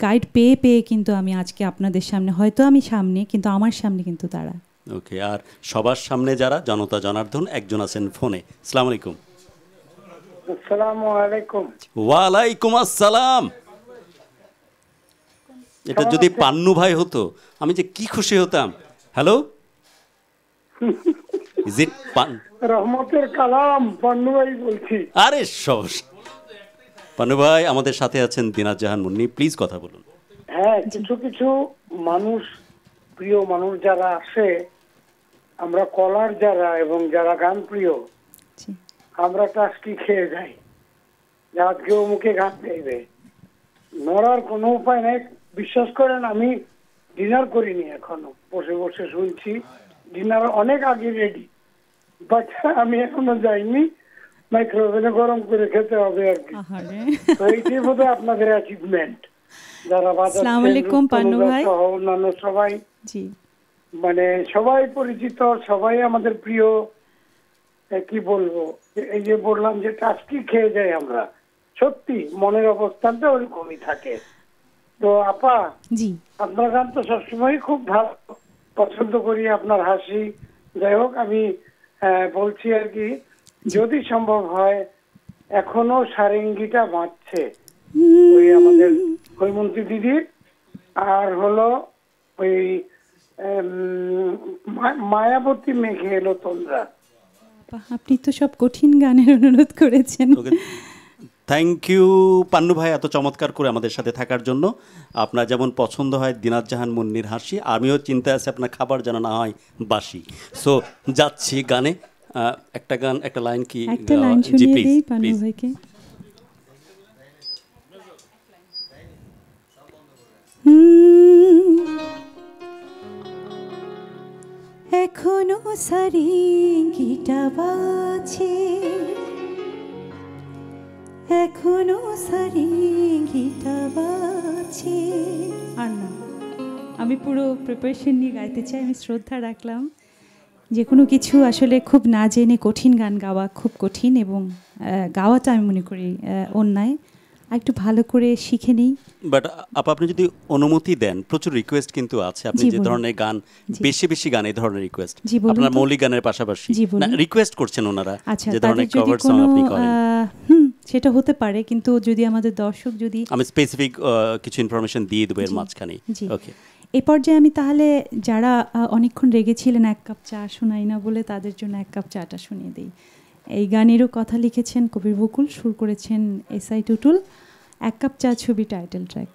গাইড পেয়ে পেয়ে কিন্তু আমি আজকে আপনাদের সামনে, হয়তো আমি সামনে কিন্তু আমার সামনে কিন্তু তারা। ওকে, আর সবার সামনে যারা, জনতা জনার্দন একজন আছেন ফোনে। আসসালামু আলাইকুম। আসসালামু আলাইকুম। ওয়ালাইকুম আসসালাম। এটা যদি পান্নু ভাই হতো আমি যে কি খুশি হতাম। হ্যালো, ইজ ইট রহমতের কালাম পান্নু ভাই বলছি। আরে সস, পান্নু ভাই আমাদের সাথে আছেন দিনাজ জাহান মুন্নি, প্লিজ কথা বলুন। হ্যাঁ, কিছু কিছু মানুষ, প্রিয় মানুষ যারা আসে, আমরা কলার যারা এবং যারা গান প্রিয়, আমরা টাস্কি খেয়ে যাই, যা কেউ মুখে গান গাইবে, মরার কোনো উপায় নাই। বিশ্বাস করেন আমি ডিনার করিনি এখনো, বসে বসে শুনছি, ডিনার অনেক আগে রেডি, বাট আমি এখনো যাইনি, মাইক্রোওভেনে গরম করে খেতে হবে আর কি। তো এইটাই বোধহয় আপনাদের অ্যাচিভমেন্ট, যারা বাজার অন্যান্য সবাই, মানে সবাই পরিচিত, সবাই আমাদের প্রিয়। কি বলবো, এই যে বললাম যে টাস্কি খেয়ে যাই আমরা, সত্যি মনের অবস্থানটা ওরকমই থাকে। তো আপা, আপনার গান তো সবসময় খুব ভালো পছন্দ করি, আপনার হাসি। যাই হোক, আমি বলছি আর কি, যদি সম্ভব হয়, এখনো সারেঙ্গিটা বাঁচছে ওই আমাদের হৈমন্তী দিদির, আর হলো ওই মায়াবতী মেঘে এলো তোমরা। আপনি তো সব কঠিন গানের অনুরোধ করেছেন। থ্যাংক ইউ পান্নু ভাই এত চমৎকার করে আমাদের সাথে থাকার জন্য। আপনার যেমন পছন্দ হয় দিনাত জাহান মুন্নির হাসি, আমিও চিন্তায় আছি আপনার খাবার যেন না হয় বাসি। সো যাচ্ছি গানে, একটা গান একটা লাইন কি একটা লাইন জি শুনিয়ে প্লিজ দিই পান্নু প্লিজ। ভাইকে। এখনো সারিঙ্গিটা বাজে, এখনো সারিঙ্গিটা বাজে। আর না, আমি পুরো প্রিপারেশন নিয়ে গাইতে চাই। আমি শ্রদ্ধা রাখলাম, যে কোনো কিছু আসলে খুব না জেনে কঠিন গান গাওয়া খুব কঠিন, এবং গাওয়াটা আমি মনে করি অন্যায়। আর একটু ভালো করে শিখে নিই। বাট আপনি যদি অনুমতি দেন, প্রচুর রিকোয়েস্ট কিন্তু আছে। আপনি জি, যে বলুন। ধরনের গান, জি। বেশি বেশি গান এই ধরনের রিকোয়েস্ট, জি, বলুন আপনার তো। মৌলিক গানের পাশাপাশি জি, বলুন। রিকোয়েস্ট করছেন ওনারা আচ্ছা, যে তাদের ধরনের যদি কভার সং কোনো আপনি করেন। সেটা হতে পারে, কিন্তু যদি আমাদের দর্শক যদি আমি স্পেসিফিক কিছু ইনফরমেশন দিয়ে দেবো এর জি, মাঝখানে। জি। ওকে, এই পর্যায়ে আমি তাহলে যারা অনেকক্ষণ রেগেছিলেন এক কাপ চা শোনাই না বলে, তাদের জন্য এক কাপ চাটা শুনিয়ে দিই। এই গানেরও কথা লিখেছেন কবির বকুল, সুর করেছেন এসআই টুটুল। এক কাপ চা ছবি টাইটেল ট্র্যাক।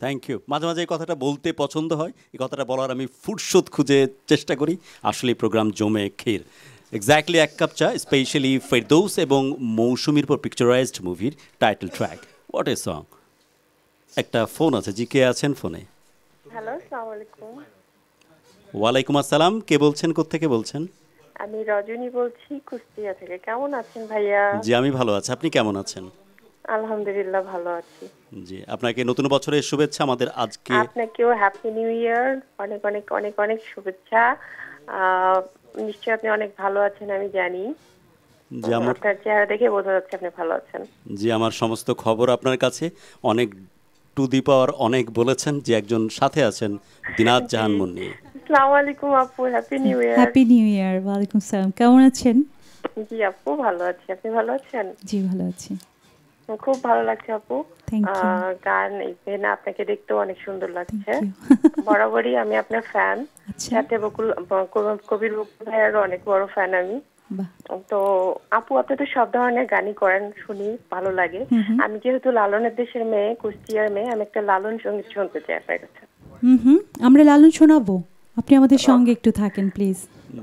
Thank you. মাঝে মাঝে এই কথাটা বলতে পছন্দ হয়, এই কথাটা বলার আমি ফুরসত খুঁজে চেষ্টা করি। আসলে প্রোগ্রাম জমে ক্ষীর। এক্স্যাক্টলি এক কাপ চা, স্পেশালি ফেরদৌস এবং মৌসুমীর পর পিকচারাইজড মুভির title track. What a song. একটা ফোন আছে, জি কে আছেন ফোনে? হ্যালো, আসসালামু আলাইকুম। ওয়ালাইকুম আসসালাম, কে বলছেন, কোত্থেকে বলছেন? আমি রজনী বলছি কুষ্টিয়া থেকে। কেমন আছেন ভাইয়া? জি আমি ভালো আছি, আপনি কেমন আছেন? আলহামদুলিল্লাহ ভালো আছি। জি আপনাকে নতুন বছরের শুভেচ্ছা আমাদের আজকে। আপনাকেও হ্যাপি নিউ ইয়ার, অনেক অনেক অনেক অনেক শুভেচ্ছা। নিশ্চয়ই আপনি অনেক ভালো আছেন আমি জানি। জি আপনার চেহারা দেখে বোঝা যাচ্ছে আপনি ভালো আছেন। জি আমার সমস্ত খবর আপনার কাছে। অনেক টু দি পাওয়ার অনেক বলেছেন যে একজন সাথে আছেন দিনাত জাহান মুন্নি। আসসালামু আলাইকুম আপু, happy new year. Happy new ইয়ার। ওয়ালাইকুম সালাম, কেমন আছেন? জি আপু ভালো আছি, আপনি ভালো আছেন? জি ভালো আছি। খুব ভালো লাগছে আপু। Thank you. গান ইভেন আপনাকে দেখতেও অনেক সুন্দর লাগছে। Thank you. বরাবরই আমি আপনার ফ্যান। আচ্ছা। সাথে কবির বকুল ভাইয়েরও অনেক বড় ফ্যান আমি। বাহ। তো আপু আপনি তো সব ধরনের গানই করেন, শুনি ভালো লাগে। আমি যেহেতু লালনের দেশের মেয়ে, কুষ্টিয়ার মেয়ে, আমি একটা লালন সঙ্গীত শুনতে চাই আপনার কাছে। আমরা লালন শোনাবো, আপনি আমাদের সঙ্গে একটু থাকেন প্লিজ।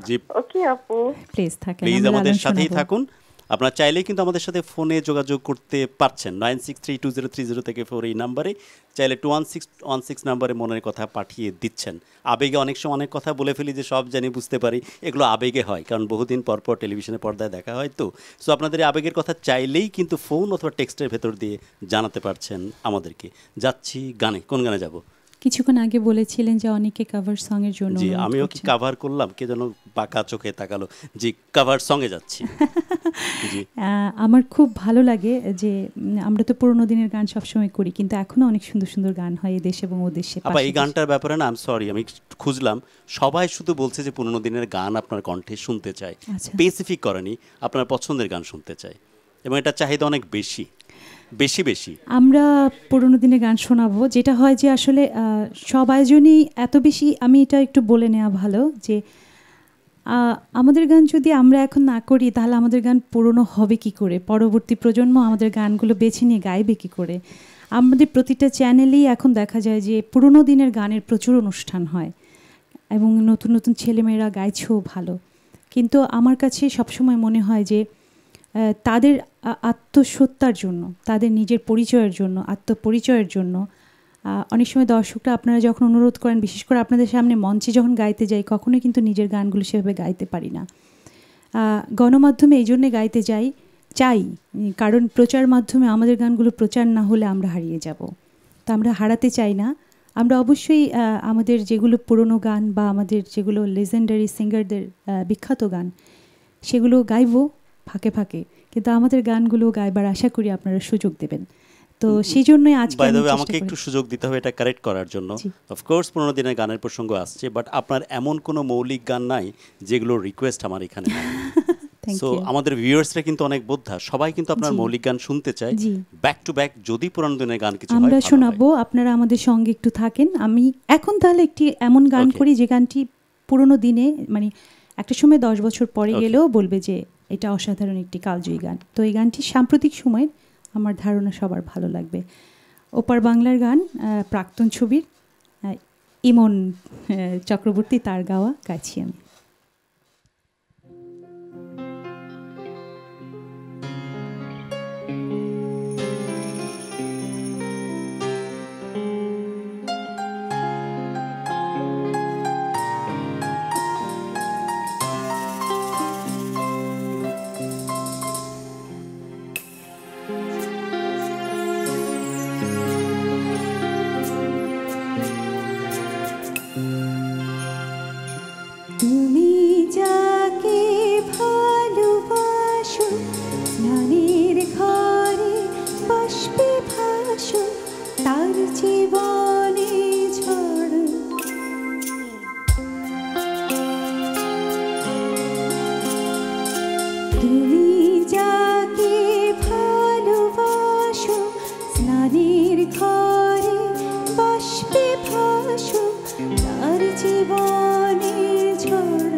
জি ওকে আপু, প্লিজ থাকেন, প্লিজ আমরা আমাদের লালন সাথেই শোনাবো। থাকুন। আপনারা চাইলেই কিন্তু আমাদের সাথে ফোনে যোগাযোগ করতে পারছেন 963203 থেকে 4 এই নাম্বারে। চাইলে 2116 নাম্বারে মনের কথা পাঠিয়ে দিচ্ছেন। আবেগে অনেক সময় অনেক কথা বলে ফেলি যে সব জানি বুঝতে পারি, এগুলো আবেগে হয়, কারণ বহুদিন পর পর টেলিভিশনের পর্দায় দেখা হয়। তো সো আপনাদের এই আবেগের কথা চাইলেই কিন্তু ফোন অথবা টেক্সটের ভেতর দিয়ে জানাতে পারছেন আমাদেরকে। যাচ্ছি গানে, কোন গানে যাব? কিছুক্ষণ আগে বলেছিলেন যে অনেকে কভার সং এর জন্য জি অনুরোধ আমিও কি করছেন। কভার করলাম, কে যেন বাঁকা চোখে তাকালো। জি কভার সঙ্গে যাচ্ছি। জি আমার খুব ভালো লাগে যে আমরা তো পুরোনো দিনের গান সবসময় করি, কিন্তু এখনো অনেক সুন্দর সুন্দর গান হয় এই দেশে এবং ও দেশে। আপা এই গানটার ব্যাপারে না, আই এম সরি, আমি খুঁজলাম, সবাই শুধু বলছে যে পুরোনো দিনের গান আপনার কণ্ঠে শুনতে চায়, আচ্ছা। স্পেসিফিক করেনি আপনার পছন্দের গান শুনতে চায়, এবং এটা চাহিদা অনেক বেশি বেশি বেশি। আমরা পুরোনো দিনের গান শোনাবো। যেটা হয় যে আসলে সব আয়োজনই এত বেশি, আমি এটা একটু বলে নেওয়া ভালো যে আমাদের গান যদি আমরা এখন না করি তাহলে আমাদের গান পুরনো হবে কি করে, পরবর্তী প্রজন্ম আমাদের গানগুলো বেছে নিয়ে গাইবে কি করে। আমাদের প্রতিটা চ্যানেলেই এখন দেখা যায় যে পুরোনো দিনের গানের প্রচুর অনুষ্ঠান হয় এবং নতুন নতুন ছেলেমেয়েরা গাইছেও ভালো। কিন্তু আমার কাছে সবসময় মনে হয় যে তাদের আত্মসত্তার জন্য, তাদের নিজের পরিচয়ের জন্য, আত্মপরিচয়ের জন্য অনেক সময় দর্শকরা আপনারা যখন অনুরোধ করেন, বিশেষ করে আপনাদের সামনে মঞ্চে যখন গাইতে যাই, কখনোই কিন্তু নিজের গানগুলো সেভাবে গাইতে পারি না। গণমাধ্যমে এই জন্যে গাইতে চাই কারণ প্রচার মাধ্যমে আমাদের গানগুলো প্রচার না হলে আমরা হারিয়ে যাব। তো আমরা হারাতে চাই না। আমরা অবশ্যই আমাদের যেগুলো পুরনো গান বা আমাদের যেগুলো লেজেন্ডারি সিঙ্গারদের বিখ্যাত গান সেগুলো গাইবো ফাঁকে ফাঁকে, কিন্তু আমাদের গানগুলো গাইবার আশা করি আপনারা সুযোগ দেবেন। তো সেই জন্যই আজকে আমাকে একটু সুযোগ দিতে হবে এটা কারেক্ট করার জন্য। অফকোর্স পুরোনো দিনের গানের প্রসঙ্গ আসছে, বাট আপনার এমন কোনো মৌলিক গান নাই যেগুলো রিকোয়েস্ট আমার এখানে নাই। সো আমাদের ভিউয়ার্সরা কিন্তু অনেক বোদ্ধা, সবাই কিন্তু আপনার মৌলিক গান শুনতে চায় ব্যাক টু ব্যাক। যদি পুরোনো দিনের গান কিছু আমরা শোনাবো, আপনারা আমাদের সঙ্গে একটু থাকেন। আমি এখন তাহলে একটি এমন গান করি যে গানটি পুরোনো দিনে, মানে একটা সময় 10 বছর পরে গেলেও বলবে যে এটা অসাধারণ একটি কালজয়ী গান। তো এই গানটি সাম্প্রতিক সময়ের, আমার ধারণা সবার ভালো লাগবে। ওপার বাংলার গান, প্রাক্তন ছবির, ইমন চক্রবর্তী তার গাওয়া, গাইছি আমি। তুমি যাকে ভালোবাসো, স্নানের ঘরে বাষ্পে ভাসো, তার জীবনে ঝড়। তুমি যাকে ভালোবাসো, স্নানের ঘরে বাষ্পে ভাসো, তার জীবনে ঝড়।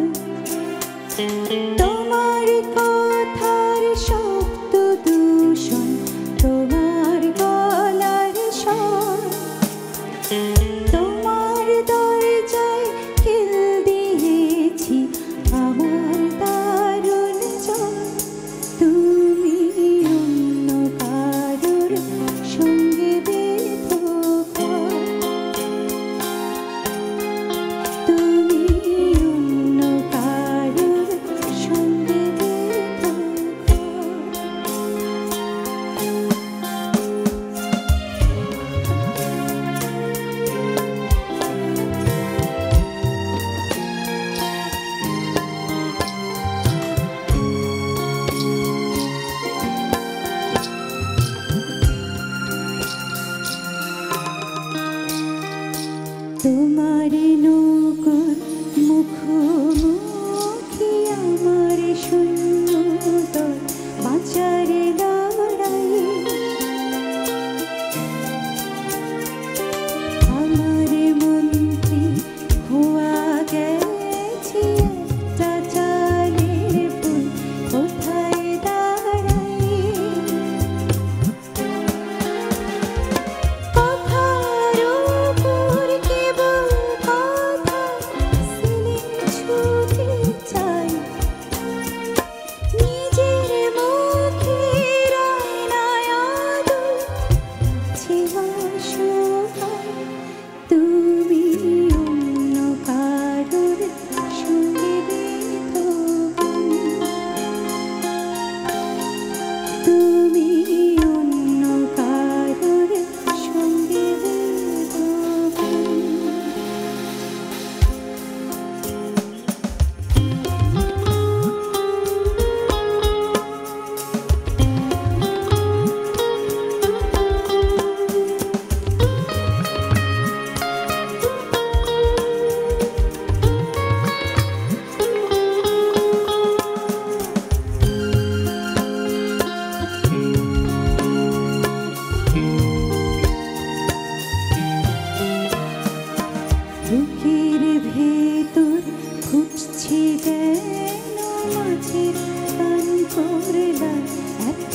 বুঝি যেন মাঝের গান করলাম এত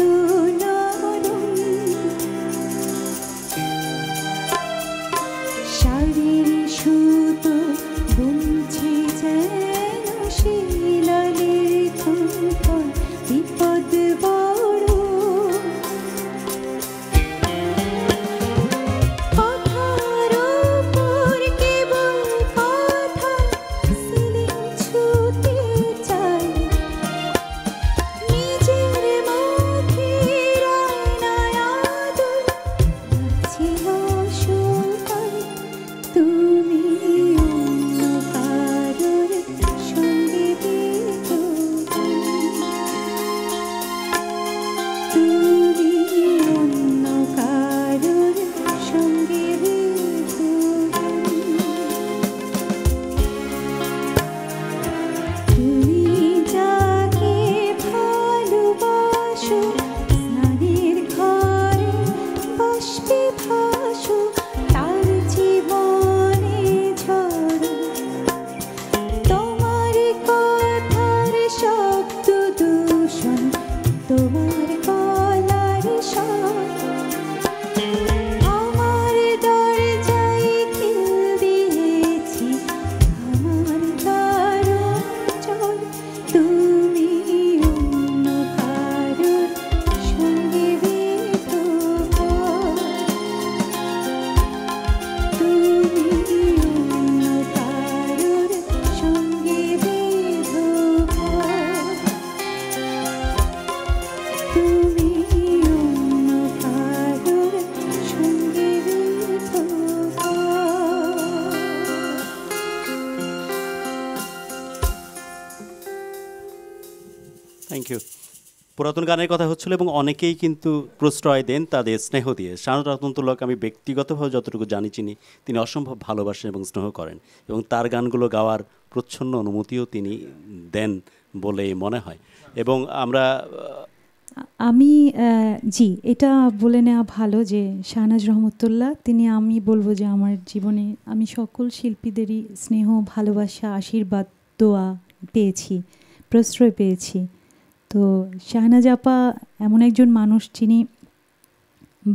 নরম শাড়ির সুতো বুনছি যেন শিলালের কঙ্কন বিপদ বড় কথার উপর কেবল কথা সিলিং ছুঁতে চাই নিজের মুখের আয়নায় আদর ছিল সুকাল তুমি অন্য কারোর সঙ্গে তুমি অন্য কারোর সঙ্গে তুমি যাকে ভালোবাসো স্নানের ঘরে বাষ্পে ভাসো তার জীবনে ঝড় তোমার কথার শব্দ দূষণ তোমার গলার স্বর আমার দরজায় খিল দিয়েছি আমার দারুণ চল তুমি অন্য কারোর সঙ্গে বেঁধো ঘর। তুমি অন্য কারোর সঙ্গে বেঁধো ঘর। তুমি অন্য কারোর সঙ্গে বেঁধো ঘর। Thank you. পুরাতন গানের কথা হচ্ছিল এবং অনেকেই কিন্তু প্রশ্রয় দেন তাদের স্নেহ দিয়ে। শাহানুর রহমতুল্লাহ আমি ব্যক্তিগতভাবে যতটুকু জানি চিনি, তিনি অসম্ভব ভালোবাসেন এবং স্নেহ করেন এবং তার গানগুলো গাওয়ার প্রচ্ছন্ন অনুমতিও তিনি দেন বলে মনে হয়। এবং আমরা আমি জি, এটা বলে নেওয়া ভালো যে শাহনাজ রহমতুল্লাহ তিনি, আমি বলবো যে আমার জীবনে আমি সকল শিল্পীদেরই স্নেহ, ভালোবাসা, আশীর্বাদ, দোয়া পেয়েছি, প্রশ্রয় পেয়েছি। তো শাহনাজ আপা এমন একজন মানুষ যিনি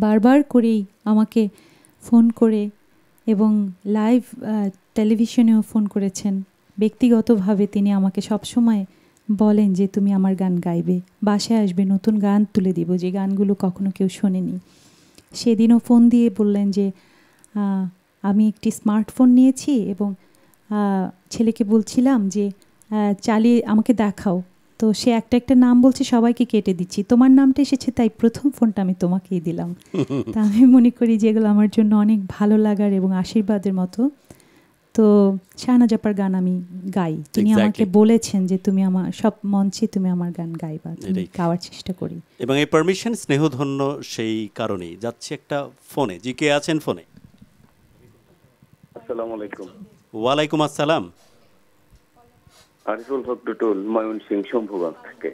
বারবার করেই আমাকে ফোন করে এবং লাইভ টেলিভিশনেও ফোন করেছেন। ব্যক্তিগতভাবে তিনি আমাকে সবসময় বলেন যে তুমি আমার গান গাইবে, বাসায় আসবে, নতুন গান তুলে দিব যে গানগুলো কখনো কেউ শোনেনি। সেদিনও ফোন দিয়ে বললেন যে আমি একটি স্মার্টফোন নিয়েছি এবং ছেলেকে বলছিলাম যে চালিয়ে আমাকে দেখাও। তো সে একটা একটা নাম বলছে, সবাইকে কেটে দিচ্ছি, তোমার নামটা এসেছে তাই প্রথম ফোনটা আমি তোমাকেই দিলাম। তা আমি মনে করি যে এগুলো আমার জন্য অনেক ভালো লাগার এবং আশীর্বাদের মতো। তো শাহনাজ আপার গান আমি গাই, তিনি আমাকে বলেছেন যে তুমি আমার সব মঞ্চে তুমি আমার গান গাইবা, তুমি গাওয়ার চেষ্টা করি। এবং এই পারমিশন স্নেহধন্য সেই কারণেই। যাচ্ছে একটা ফোনে। জি, কে আছেন ফোনে? আসসালামু আলাইকুম। ওয়ালাইকুম আসসালাম। আরিফুল হক টুটুল, ময়মনসিংহ শম্ভুগঞ্জ থেকে।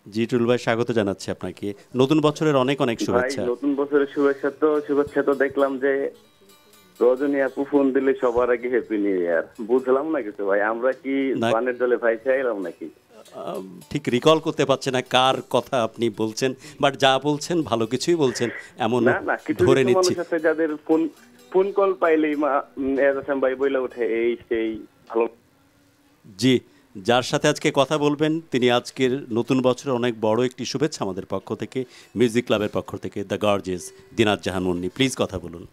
জি টুল ভাই, স্বাগত জানাচ্ছি আপনাকে। নতুন বছরের অনেক অনেক শুভেচ্ছা। নতুন বছরের শুভেচ্ছা তো দেখলাম যে রজনী আপু ফোন দিলে সবার আগে হ্যাপি নিউ ইয়ার। বুঝলাম না কিছু ভাই, আমরা কি গানের দলে ভাই চাইলাম নাকি? ঠিক রিকল করতে পারছে না কার কথা আপনি বলছেন, বাট যা বলছেন ভালো কিছুই বলছেন এমন ধরে নিচ্ছি। যাদের ফোন কল পাইলেই ভাই বইলা ওঠে এই সেই ভালো। জি, যার সাথে আজকে কথা বলবেন তিনি আজকের নতুন বছরের অনেক বড় একটি শুভেচ্ছা আমাদের পক্ষ থেকে, মিউজিক ক্লাবের পক্ষ থেকে, the gorgeous Dinat Jahan Munni. Please কথা বলুন।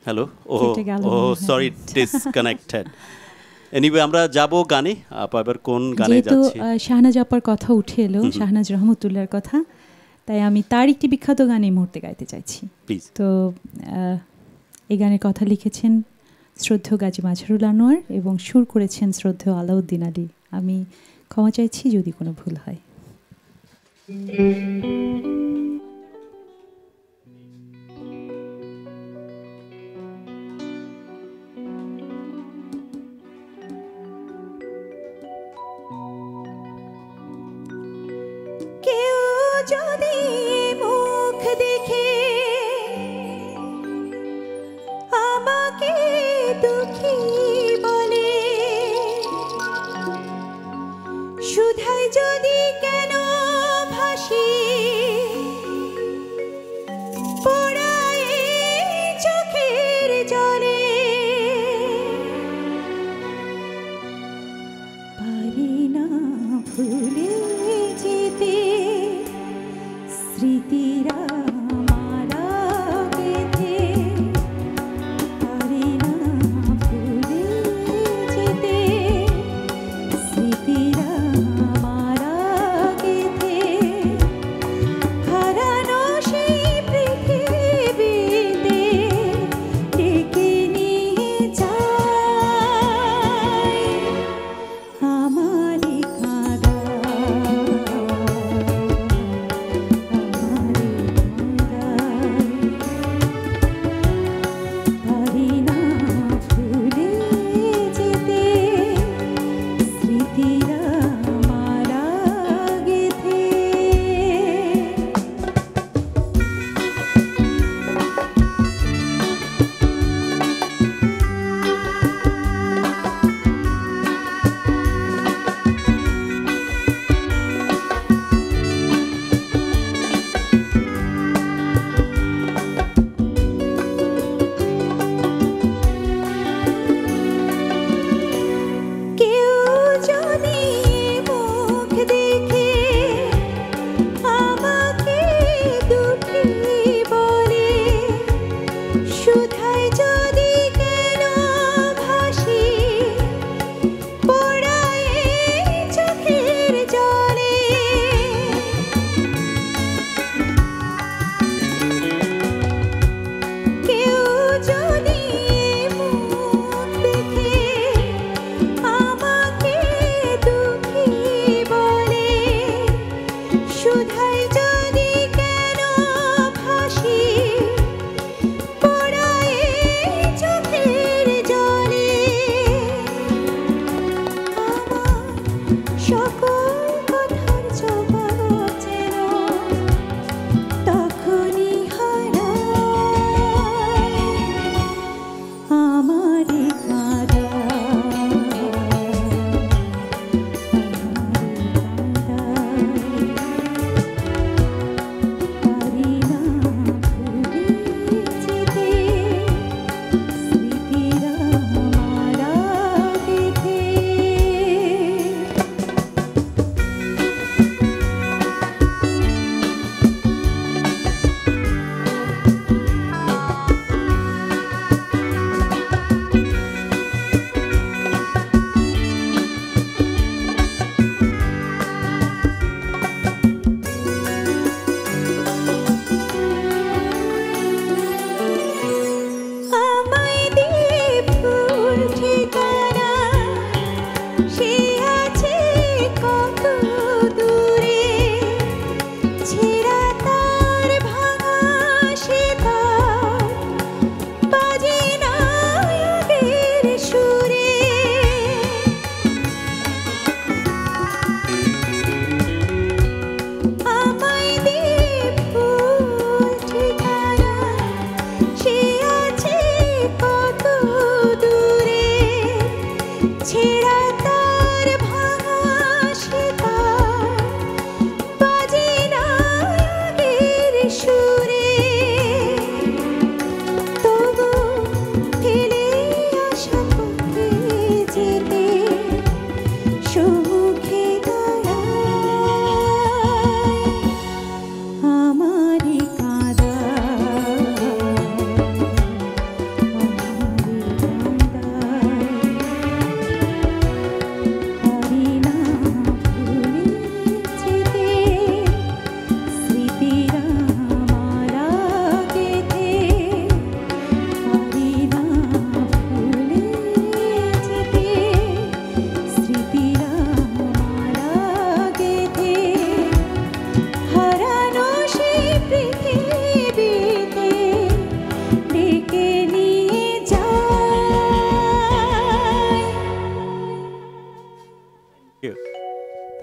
Hello, oh sorry, disconnected. Anyway, আমরা যাব গানে। আপা এবার কোন গানে যাচ্ছি? শাহনাজ আপার কথা উঠে এলো, শাহনাজ রহমতুল্লাহর কথা, তাই আমি তার একটি বিখ্যাত গান এই মুহূর্তে গাইতে চাইছি। প্লিজ। তো এই গানের কথা লিখেছেন শ্রদ্ধেয় গাজী মাজহারুল আনোয়ার এবং সুর করেছেন শ্রদ্ধেয় আলাউদ্দিন আলী। আমি ক্ষমা চাইছি যদি কোনো ভুল হয়। কেউ যদি মুখ দেখে আমাকে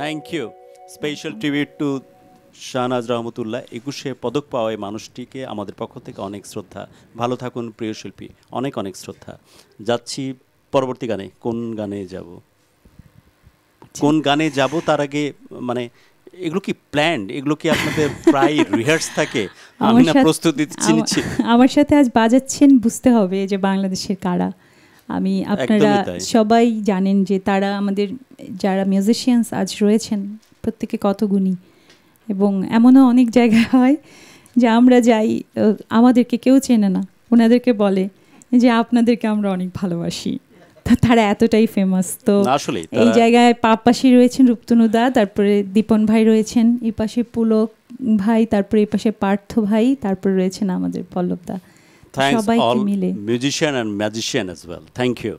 thank you. Special tribute to Shahnaz Rahmatullah. 21শে পদক পাওয়া এই মানুষটিকে আমাদের পক্ষ থেকে অনেক শ্রদ্ধা। ভালো থাকুন প্রিয় শিল্পী, অনেক অনেক শ্রদ্ধা। যাচ্ছি পরবর্তী গানে। কোন গানে যাব, কোন গানে যাব তার আগে মানে এগুলো কি প্ল্যান্ড, এগুলো কি আপনাদের প্রায় রিহার্স থাকে? আমি না প্রস্তুতি নিচ্ছি। আমার সাথে আজ বাজাচ্ছেন, বুঝতে হবে যে বাংলাদেশের কারা। আমি আপনারা সবাই জানেন যে তারা আমাদের যারা মিউজিশিয়ানস আজ রয়েছেন প্রত্যেকে কত গুণী, এবং এমনও অনেক জায়গায় হয় যে আমরা যাই, আমাদেরকে কেউ চেনে না, ওনাদেরকে বলে যে আপনাদেরকে আমরা অনেক ভালোবাসি, তারা এতটাই ফেমাস। তো এই জায়গায় পাশে রয়েছেন রূপতনুদা, তারপরে দীপন ভাই রয়েছেন, এই পাশে পুলক ভাই, তারপরে এই পাশে পার্থ ভাই, তারপরে রয়েছেন আমাদের পল্লবদা। সবাইকে মিলে musician and magician as well. Thank you.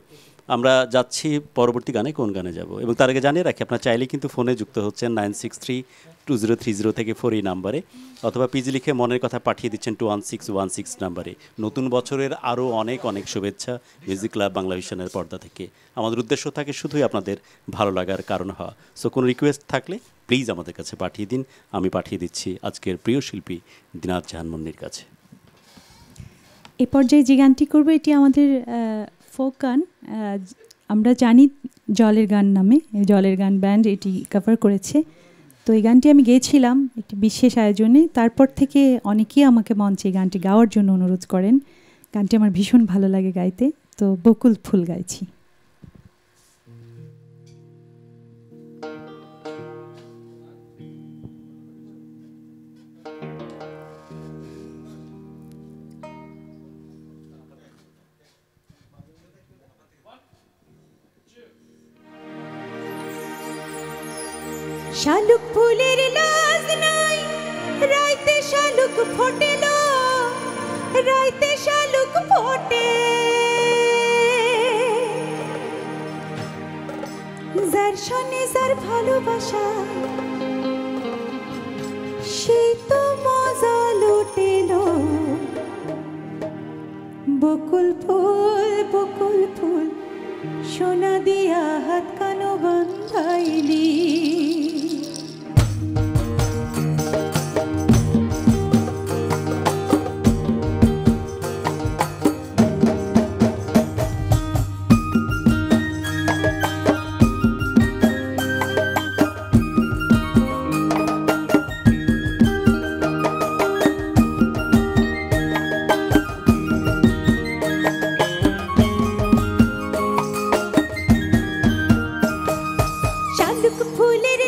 আমরা যাচ্ছি পরবর্তী গানে। কোন গানে যাব এবং তার আগে জানিয়ে রাখি আপনারা চাইলে কিন্তু ফোনে যুক্ত হচ্ছেন 96320300 থেকে 4 এই নাম্বারে, অথবা পিজি লিখে মনের কথা পাঠিয়ে দিচ্ছেন 21616 নাম্বারে। নতুন বছরের আরও অনেক অনেক শুভেচ্ছা মিউজিক ক্লাব বাংলাভিশনের পর্দা থেকে। আমাদের উদ্দেশ্য থাকে শুধুই আপনাদের ভালো লাগার কারণ হওয়া। সো কোনো রিকোয়েস্ট থাকলে প্লিজ আমাদের কাছে পাঠিয়ে দিন। আমি পাঠিয়ে দিচ্ছি আজকের প্রিয় শিল্পী দিনাত জাহান মুন্নির কাছে। এ পর্যায়ে যে গানটি করবো এটি আমাদের ফোক গান। আমরা জানি জলের গান নামে, জলের গান ব্যান্ড এটি কভার করেছে। তো এই গানটি আমি গেয়েছিলাম একটি বিশেষ আয়োজনে, তারপর থেকে অনেকেই আমাকে মঞ্চে এই গানটি গাওয়ার জন্য অনুরোধ করেন। গানটি আমার ভীষণ ভালো লাগে গাইতে, তো বকুল ফুল গাইছি। শালুক ফুলের লাজ নাই, রাইতে শালুক ফোটেল, রাইতে শালুক ফোটে, যার সনে যার ভালোবাসা সেই তো মজা লুটেল। বকুল ফুল সোনা দিয়া হাত কানো বান্ধাইলি, শালুক ফুলের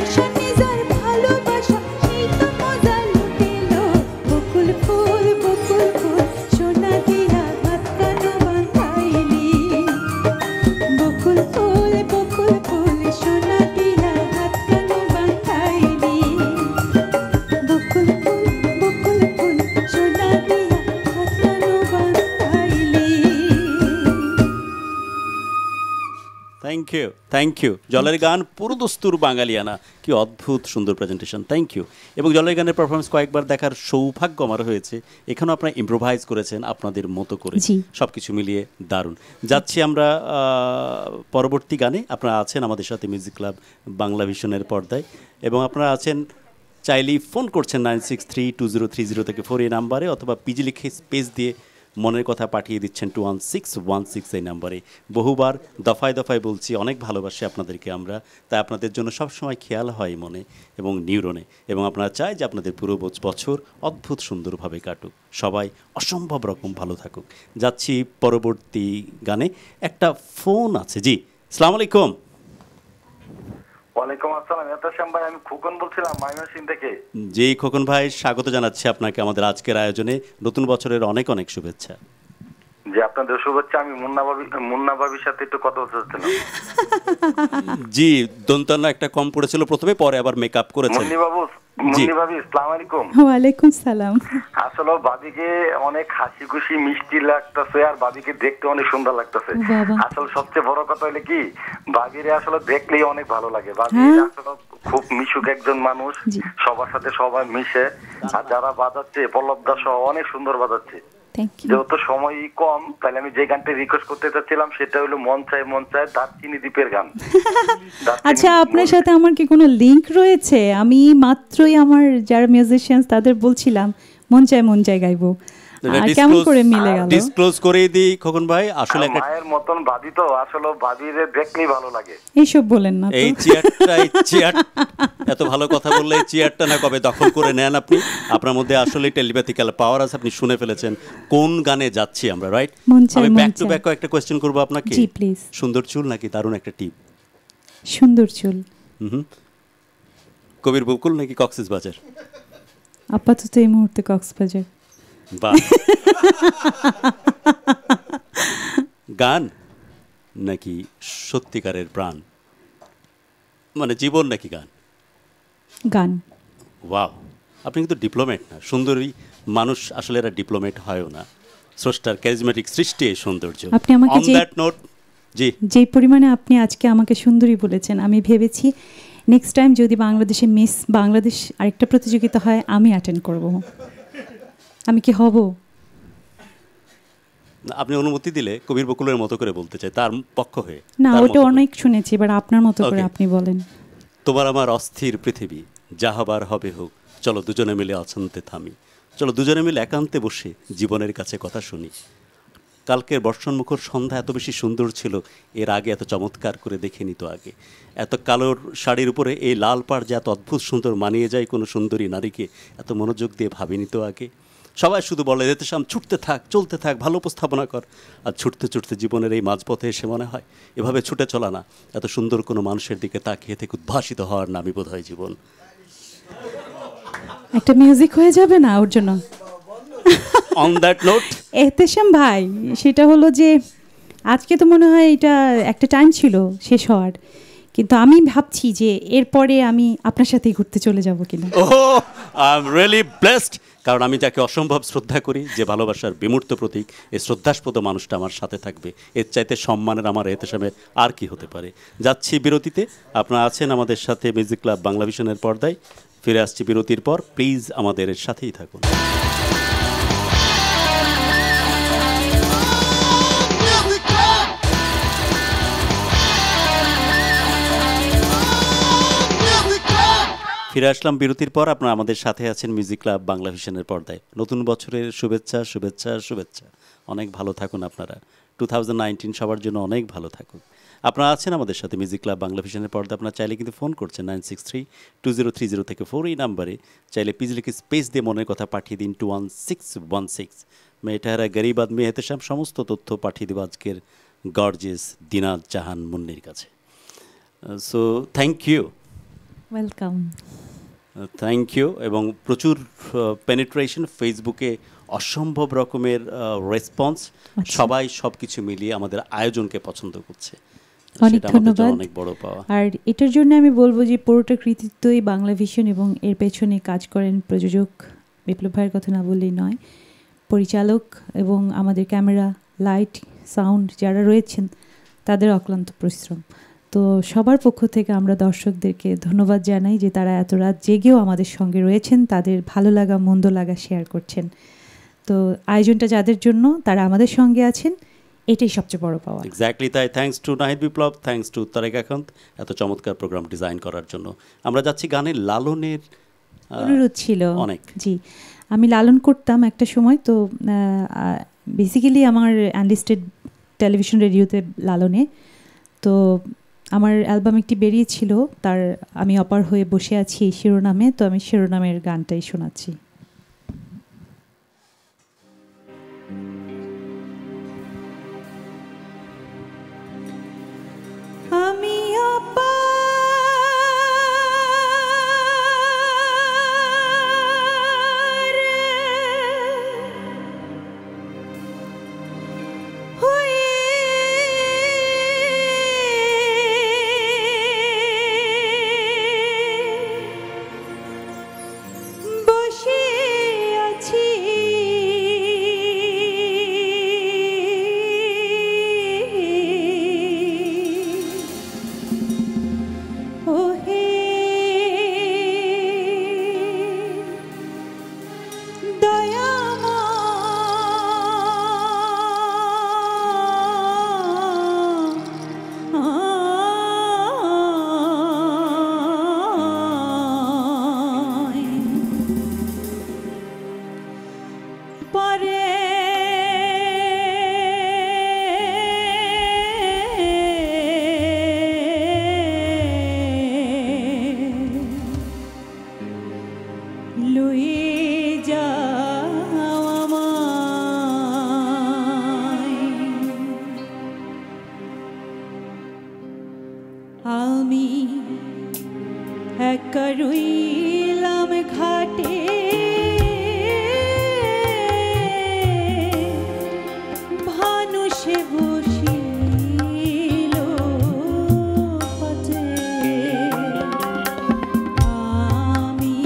দর্শনে যার ভালোবাসা সেই তো মজা লুটেলো বকুল ফুল সোনা দিয়া হাত কানো বাঁধাইলি বকুল ফুল সোনা দিয়া হাত কানো বাঁধাইলি বকুল ফুল সোনা দিয়া হাত কানো বাঁধাইলি। থ্যাংক ইউ জলের গান পুরো দস্তুর বাঙালিয়ানা, কি অদ্ভুত সুন্দর প্রেজেন্টেশন, থ্যাংক ইউ। এবং জলের গানের পারফরমেন্স কয়েকবার দেখার সৌভাগ্য আমার হয়েছে, এখানেও আপনারা ইম্প্রোভাইজ করেছেন আপনাদের মতো করে, সব কিছু মিলিয়ে দারুণ। যাচ্ছি আমরা পরবর্তী গানে। আপনারা আছেন আমাদের সাথে মিউজিক ক্লাব বাংলা ভিশনের পর্দায়, এবং আপনারা আছেন চাইলেই ফোন করছেন 96320303 থেকে 4 এই নাম্বারে, অথবা পিজি লিখে স্পেস দিয়ে মনের কথা পাঠিয়ে দিচ্ছেন 21616 এই নাম্বারে। বহুবার দফায় দফায় বলছি, অনেক ভালোবাসি আপনাদেরকে আমরা, তাই আপনাদের জন্য সবসময় খেয়াল হয় মনে এবং নিউরনে, এবং আপনারা চাই যে আপনাদের পুরো বছর অদ্ভুত সুন্দরভাবে কাটুক, সবাই অসম্ভব রকম ভালো থাকুক। যাচ্ছি পরবর্তী গানে। একটা ফোন আছে। জি, আসসালামু আলাইকুম। ওয়ালাইকুম আসসালাম। এহতেশাম ভাই, আমি খোকন বলছিলাম ময়মনসিংহ থেকে। জি খোকন ভাই, স্বাগত জানাচ্ছি আপনাকে আমাদের আজকের আয়োজনে। নতুন বছরের অনেক অনেক শুভেচ্ছা। জি, আপনাদের শুভেচ্ছা। আমি মুন্না ভাবির সাথে একটু কথা বলছিলাম। জি, দন্তনা একটা কম পড়েছিল প্রথমে, পরে আবার মেকআপ করেছেন। মুন্নি ভাবি, আসসালামু আলাইকুম। ওয়ালাইকুম সালাম। আসলে ভাবিকে অনেক হাসি খুশি মিষ্টি লাগতেছে, আর ভাবিকে দেখতে অনেক সুন্দর লাগতেছে। আসলে সবচেয়ে বড় কথা হলো কি, ভাবিরে আসলে দেখলেই অনেক ভালো লাগে। ভাবি আসলে খুব মিশুক একজন মানুষ, সবার সাথে সবাই মিশে, আর যারা বাজাচ্ছে পল্লবদা সহ অনেক সুন্দর বাজাচ্ছে। যেহেতু সময় কম, তাহলে আমি যে গানটা রিকোয়েস্ট করতে চাচ্ছিলাম সেটা হলো মন চায় দারচিনি দ্বীপের গান। আচ্ছা, আপনার সাথে আমার কি কোনো লিংক রয়েছে? আমি মাত্রই আমার যারা মিউজিশিয়ানস তাদের বলছিলাম মন চায় গাইবো, কেমন করে মিলে গেল? ডিসক্লোজ করে দিই খোকন ভাই, আসলে একটা মায়ের মতন ভাবি তো, আসলে ভাবিরে দেখলেই ভালো লাগে। এইসব বলেন না। এই চেয়ার এত ভালো কথা বললে এই চেয়ারটা না কবে দখল করে নেন আপনি? আপনার মধ্যে আসলে টেলিপ্যাথিক্যাল পাওয়ার আছে, আপনি শুনে ফেলেছেন কোন গানে যাচ্ছি আমরা, রাইট? আমি ব্যাক টু ব্যাক একটা কোশ্চেন করব আপনাকে। জি প্লিজ। সুন্দর চুল নাকি দারুণ একটা টিপ? সুন্দর চুল। কবির বকুল নাকি কক্সবাজার? আপাতত এই মুহূর্তে কক্সবাজার। বাহ। গান নাকি সত্যিকারের প্রাণ, মানে জীবন নাকি গান? গান। ওয়াও, আপনি কিন্তু ডিপ্লোমেট না। সুন্দরী মানুষ আসলে এরা ডিপ্লোমেট হয়ও না। স্রষ্টার ক্যারিজমেটিক সৃষ্টি এই সৌন্দর্য। আপনি আমাকে অন দ্যাট নোট, জি, যে পরিমাণে আপনি আজকে আমাকে সুন্দরী বলেছেন, আমি ভেবেছি নেক্সট টাইম যদি বাংলাদেশে মিস বাংলাদেশ আরেকটা প্রতিযোগিতা হয় আমি অ্যাটেন্ড করব। আমি কি হব? আপনি অনুমতি দিলে কবির বকুলের মতো করে বলতে চাই, তার পক্ষ হয়ে। না, ওটা অনেক শুনেছি, এবার আপনার মতো করে আপনি বলেন। তোমার আমার অস্থির পৃথিবী, যা হবার হবে হোক, চলো দুজনে মিলে অছন্তে থামি, চলো দুজনে মিলে একান্তে বসে জীবনের কাছে কথা শুনি। কালকের বর্ষণমুখর সন্ধ্যা এত বেশি সুন্দর ছিল, এর আগে এত চমৎকার করে দেখিনি তো আগে। এত কালোর শাড়ির উপরে এই লাল পাড় যে এত অদ্ভুত সুন্দর মানিয়ে যায় কোনো সুন্দরী নারীকে, এত মনোযোগ দিয়ে ভাবিনি তো আগে। সবাই শুধু বলে এহতেশাম ছুটতে থাক, চলতে থাক, ভালো উপস্থাপনা কর। আর ছুটতে ছুটতে জীবনের এই মাঝপথে এসে মনে হয় এভাবে ছুটে চলা না, এত সুন্দর কোনো মানুষের দিকে তাকিয়ে থেকে উদ্ভাসিত হওয়ার নামই বোধ হয় জীবন। একটা মিউজিক হয়ে যাবে না ওর জন্য? অন দ্যাট নোট এহতেশাম ভাই, সেটা হলো যে আজকে তো মনে হয় এটা একটা টাইম ছিল শেষ হওয়ার, কিন্তু আমি ভাবছি যে এরপরে আমি আপনার সাথেই ঘুরতে চলে যাব কিনা। ওহ, আই এম রিয়েলি ব্লেসড, কারণ আমি যাকে অসম্ভব শ্রদ্ধা করি, যে ভালোবাসার বিমূর্ত প্রতীক, এই শ্রদ্ধাস্পদ মানুষটা আমার সাথে থাকবে, এর চাইতে সম্মানের আমার এহতেশামে আর কি হতে পারে। যাচ্ছি বিরতিতে, আপনারা আছেন আমাদের সাথে মিউজিক ক্লাব বাংলা ভিশনের পর্দায়। ফিরে আসছি বিরতির পর, প্লিজ আমাদের সাথেই থাকুন। ফিরে আসলাম বিরতির পর, আপনারা আমাদের সাথে আছেন মিউজিক ক্লাব বাংলা ভিশনের পর্দায়। নতুন বছরের শুভেচ্ছা শুভেচ্ছা শুভেচ্ছা। অনেক ভালো থাকুন আপনারা। 2019 সবার জন্য অনেক ভালো থাকুক। আপনারা আছেন আমাদের সাথে মিউজিক ক্লাব বাংলা ভিশনের পর্দায়। আপনারা চাইলে কিন্তু ফোন করছেন 96320303 থেকে 4 এই নাম্বারে। চাইলে পিজি লিখে স্পেস দিয়ে মনের কথা পাঠিয়ে দিন 21616। মেয়েটারা গরিব আদমি এহতেশাম সমস্ত তথ্য পাঠিয়ে দেব আজকের গর্জিয়াস দিনাত জাহান মুন্নির কাছে। So thank you. Welcome. Thank you. এবং প্রচুর পেনিট্রেশন ফেসবুকে, অসম্ভব রকমের রেসপন্স, সবাই সব কিছু মিলিয়ে আমাদের আয়োজনকে পছন্দ করছে, অনেক ধন্যবাদ। অনেক বড় পাওয়া। আর এটার জন্য আমি বলবো যে পুরোটা কৃতিত্বই বাংলা ভিশন, এবং এর পেছনে কাজ করেন প্রযোজক বিপ্লব ভাইয়ের কথা না বললেই নয়, পরিচালক এবং আমাদের ক্যামেরা, লাইট, সাউন্ড যারা রয়েছেন তাদের অক্লান্ত পরিশ্রম। তো সবার পক্ষ থেকে আমরা দর্শকদেরকে ধন্যবাদ জানাই যে তারা এত রাত জেগেও আমাদের সঙ্গে রয়েছেন, তাদের ভালো লাগা মন্দ লাগা শেয়ার করছেন। তো আয়োজনটা যাদের জন্য তারা আমাদের সঙ্গে আছেন, এটাই সবচেয়ে বড় পাওয়া। এক্স্যাক্টলি তাই। Thanks to Nahid Biplob, thanks to Tarek Akanto এত চমৎকার প্রোগ্রাম ডিজাইন করার জন্য। আমরা যাচ্ছি গানের লালনের অনুরোধ ছিল অনেক। জি, আমি লালন করতাম একটা সময়, তো বেসিক্যালি আমার অ্যানলিস্টেড টেলিভিশন রেডিওতে লালনে, তো আমার অ্যালবাম একটি বেরিয়েছিল, তার আমি অপার হয়ে বসে আছি এই শিরোনামে, তো আমি শিরোনামের গানটাই শোনাচ্ছি। আমি একা রইলাম ঘাটে, ভানুষে বসিল পথে, আমি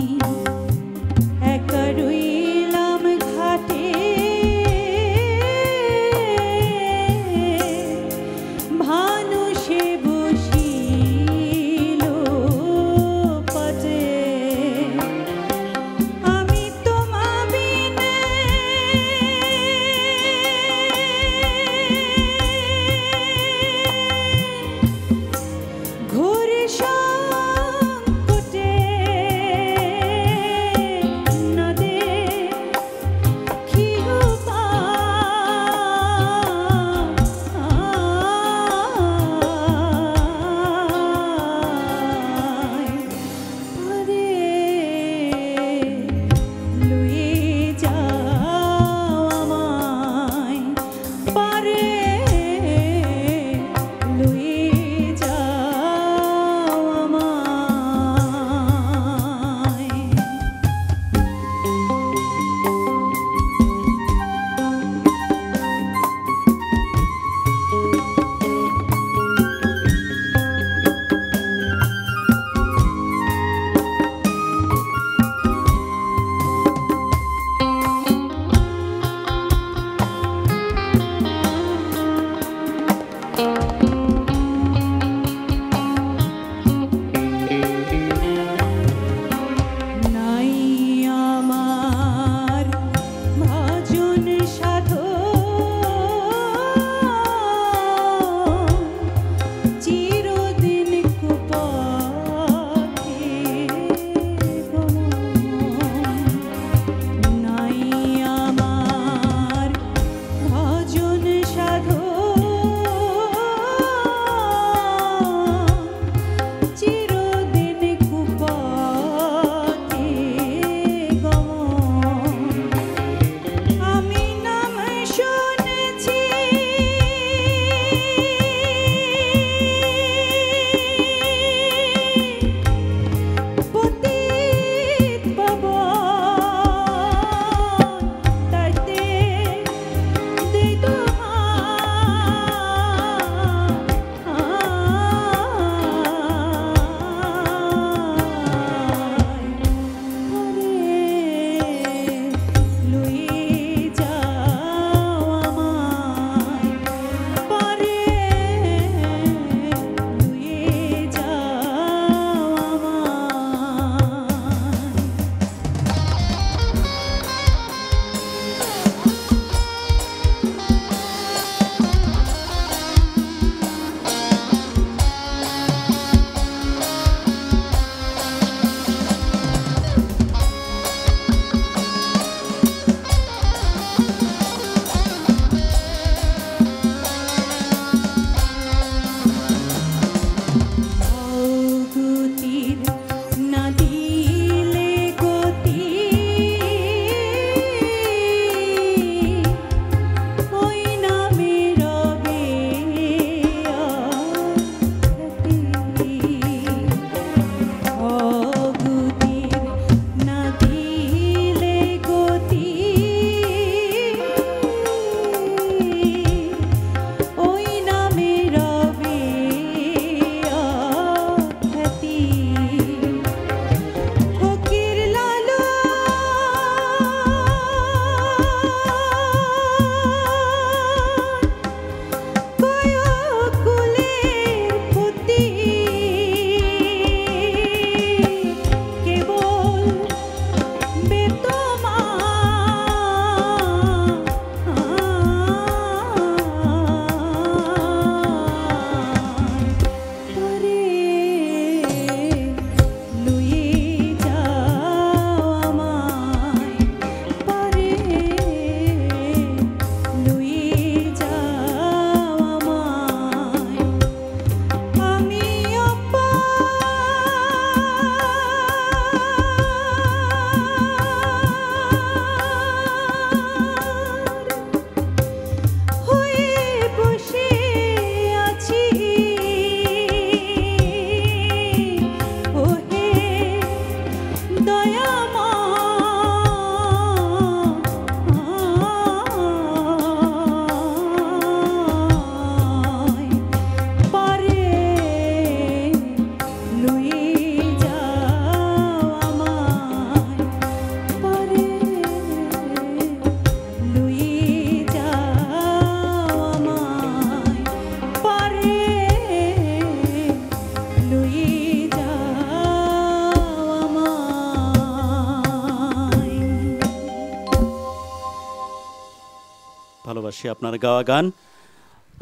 ভালোবাসি আপনার গাওয়া গান।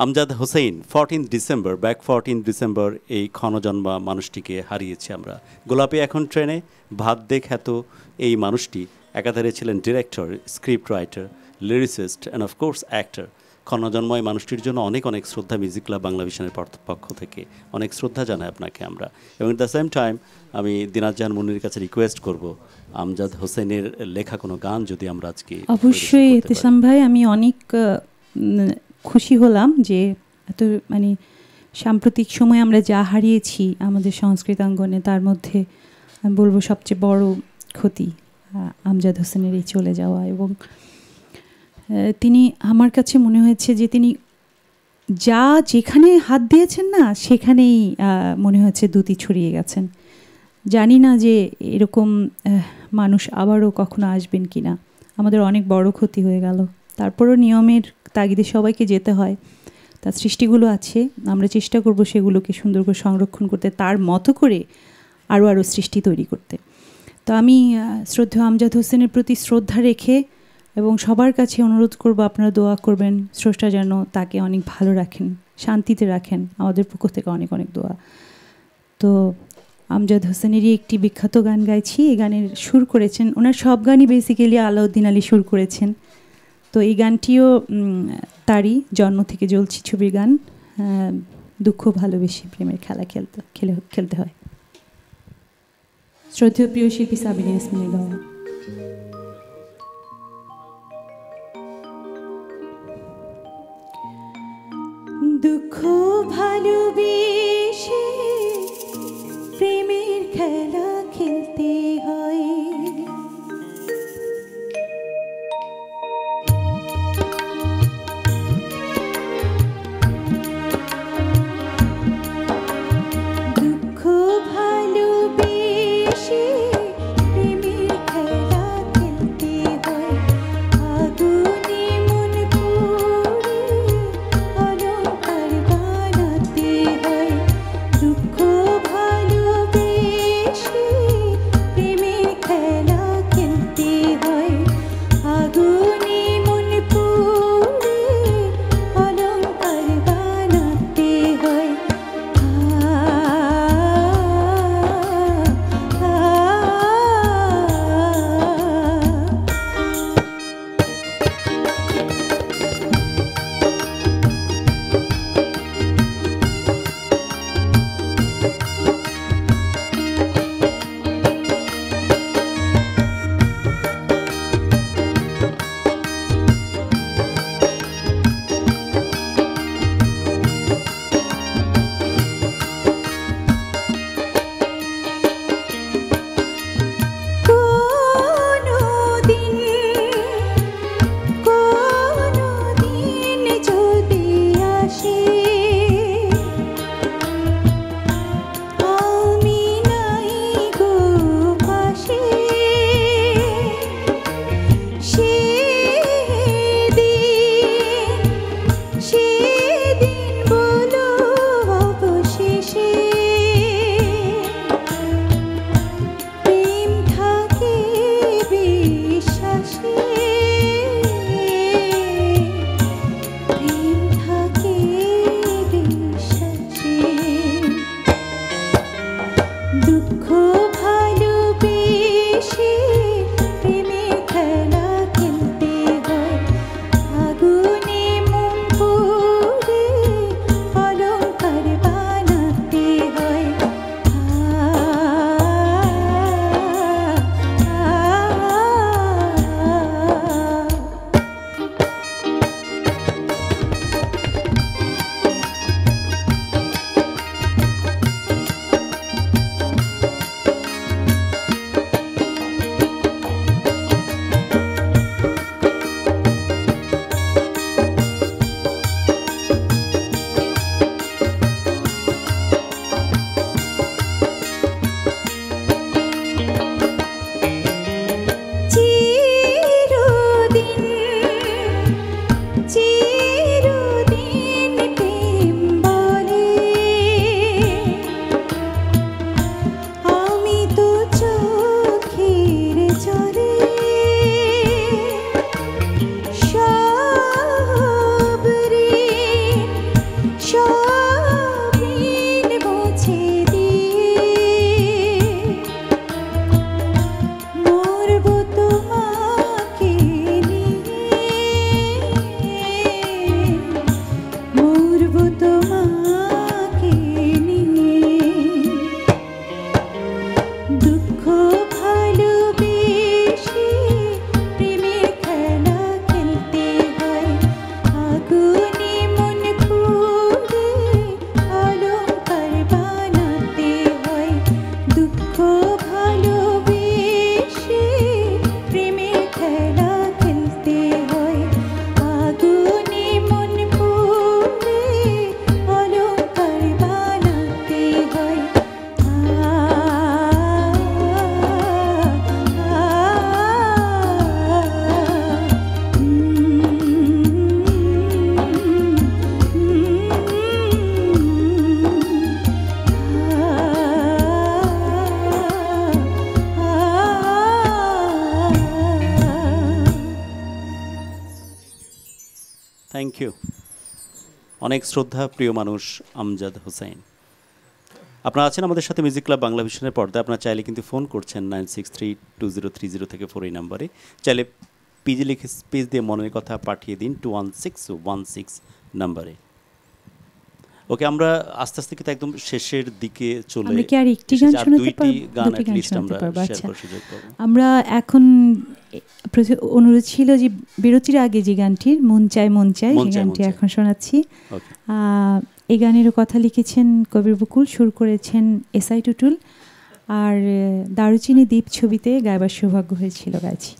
Amjad Hossain 14 December, back 14 December এই ক্ষণজন্মা মানুষটিকে হারিয়েছি আমরা। গোলাপি এখন ট্রেনে ভাত দে খ্যাত এই মানুষটি একাধারে ছিলেন director, script writer, lyricist and of course actor. ক্ষণজন্মা এই মানুষটির জন্য অনেক অনেক শ্রদ্ধা মিউজিক ক্লাব বাংলাভিশনের পক্ষ থেকে অনেক শ্রদ্ধা জানাই আপনাকে আমরা। এবং এট দ্য সেম টাইম আমি দিনাজ জাহান মুন্নির কাছে রিকোয়েস্ট করব আমজাদ হোসেনের লেখা কোনো গান যদি আমরা আজকে অবশ্যই এহতেশাম ভাই, আমি অনেক খুশি হলাম যে এত মানে সাম্প্রতিক সময়ে আমরা যা হারিয়েছি আমাদের সংস্কৃতাঙ্গনে, তার মধ্যে আমি বলবো সবচেয়ে বড় ক্ষতি আমজাদ হোসেনের এই চলে যাওয়া। এবং তিনি আমার কাছে মনে হয়েছে যে তিনি যা যেখানে হাত দিয়েছেন না সেখানেই মনে হয়েছে দ্যুতি ছড়িয়ে গেছেন। জানি না যে এরকম মানুষ আবারও কখনো আসবেন কি না। আমাদের অনেক বড় ক্ষতি হয়ে গেল। তারপরও নিয়মের তাগিদে সবাইকে যেতে হয়। তার সৃষ্টিগুলো আছে, আমরা চেষ্টা করব সেগুলোকে সুন্দর করে সংরক্ষণ করতে, তার মতো করে আরও আরও সৃষ্টি তৈরি করতে। তো আমি শ্রদ্ধেয় আমজাদ হোসেনের প্রতি শ্রদ্ধা রেখে এবং সবার কাছে অনুরোধ করব আপনারা দোয়া করবেন, স্রষ্টা যেন তাকে অনেক ভালো রাখেন, শান্তিতে রাখেন। আমাদের পক্ষ থেকে অনেক অনেক দোয়া। তো আমজাদ হোসেনেরই একটি বিখ্যাত গান গাইছি। এই গানের সুর করেছেন, ওনার সব গানই বেসিক্যালি আলাউদ্দিন আলী সুর করেছেন। তো এই গানটিও তারই জন্ম থেকে জ্বলছি ছবির গান। দুঃখ ভালোবেসে প্রেমের খেলা খেলতে হয়। শ্রদ্ধেয় প্রিয় শিল্পী সাবিনা ইয়াসমিনের গাওয়া। দুঃখ ভালোবেসে প্রেমের খেলা খেলতে হয়। দুঃখ ভালোবেসে প্রেমের খেলা খেলতে হয়। আগুনে মন পুড়ে অলংকার বানাতে হয়। Thank you. অনেক শ্রদ্ধা প্রিয় মানুষ আমজাদ হোসেন, আপনারা আছেন আমাদের সাথে মিউজিক ক্লাব বাংলা ভিশনের পর্দায়। আপনারা চাইলে কিন্তু ফোন করছেন 96320303 থেকে 4 এই নাম্বারে। চাইলে পিজি লিখে স্পেস দিয়ে মনের কথা পাঠিয়ে দিন 21616 নাম্বারে। ওকে, আমরা আস্তে আস্তে কিন্তু একদম শেষের দিকে চলে আমরা কি আর একটি গান শোনাতে দুইটি গান দুটি at গান least শোনাতে আমরা পারবো? শেয়ার আচ্ছা, করার সুযোগ পাবো। আমরা এখন অনুরোধ ছিল যে বিরতির আগে যে গানটির মন চায় মন চায়, মন সেই চায়, গানটি মন চায়। এখন শোনাচ্ছি। ওকে, এই গানেরও কথা লিখেছেন কবির বকুল, সুর করেছেন এসআই টুটুল, আর দারুচিনি দ্বীপ ছবিতে গাইবার সৌভাগ্য হয়েছিল, গাইছি।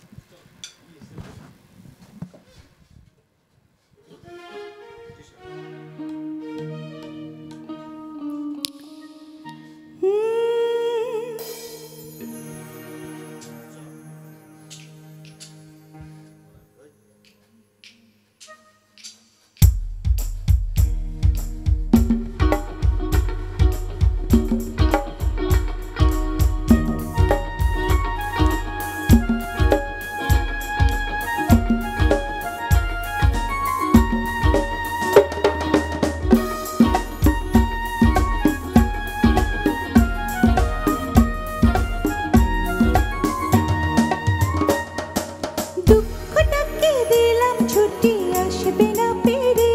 দুঃখটাকে দিলাম ছুটি, আসবে না পেরে,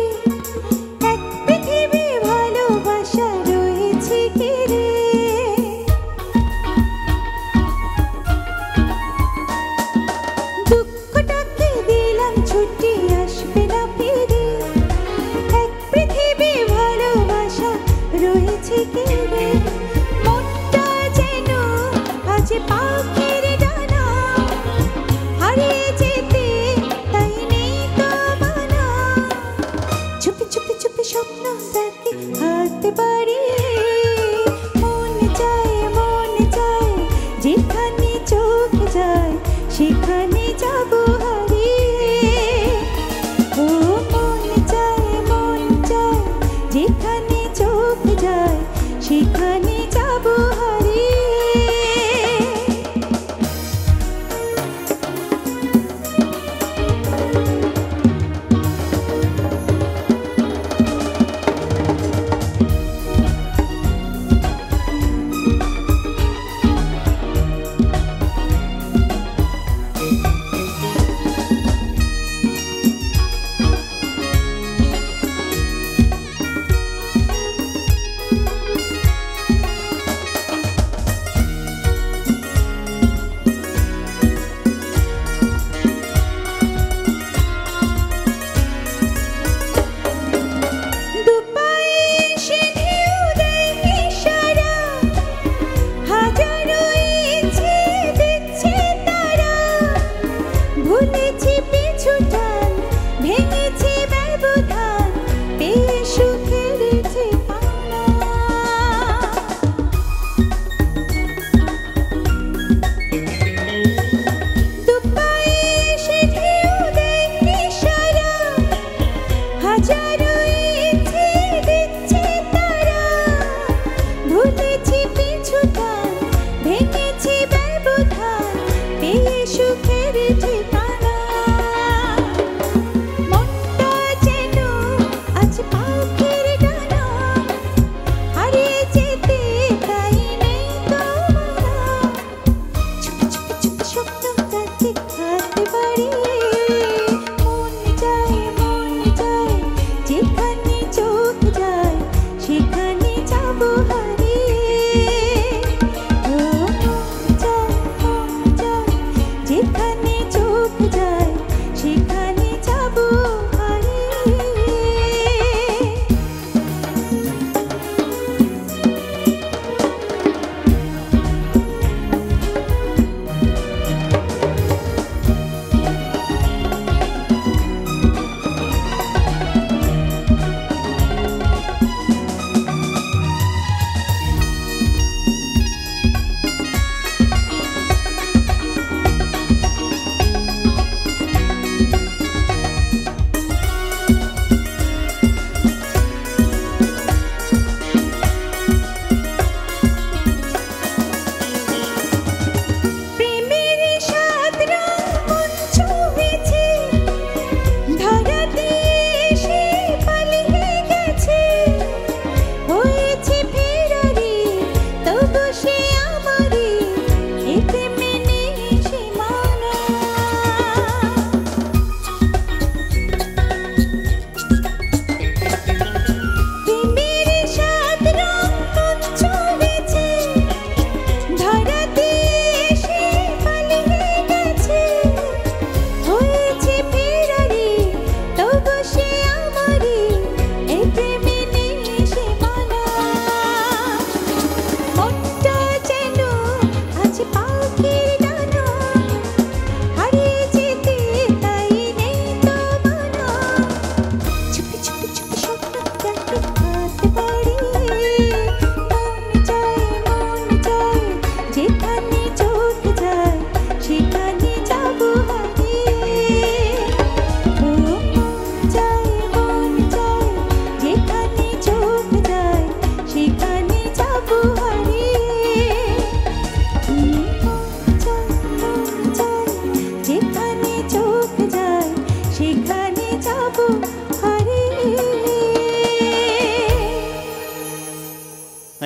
এক পৃথিবী ভালোবাসা রয়েছে ঘিরে। দুঃখটাকে দিলাম ছুটি, আসবে না পেরে, এক পৃথিবী ভালোবাসা রয়েছে ঘিরে। মনটা যেন আজ পাখির ডানা, হারিয়ে যেতে তাই নেই তো মানা। চুপি চুপি চুপি স্বপ্ন দেখে হাত বাড়িয়ে, মন চায় যেখানে চোখ যায় সেখানে যাব হারিয়ে। ও মন চায় যেখানে চোখ যায় সেখানে যাব হারিয়ে।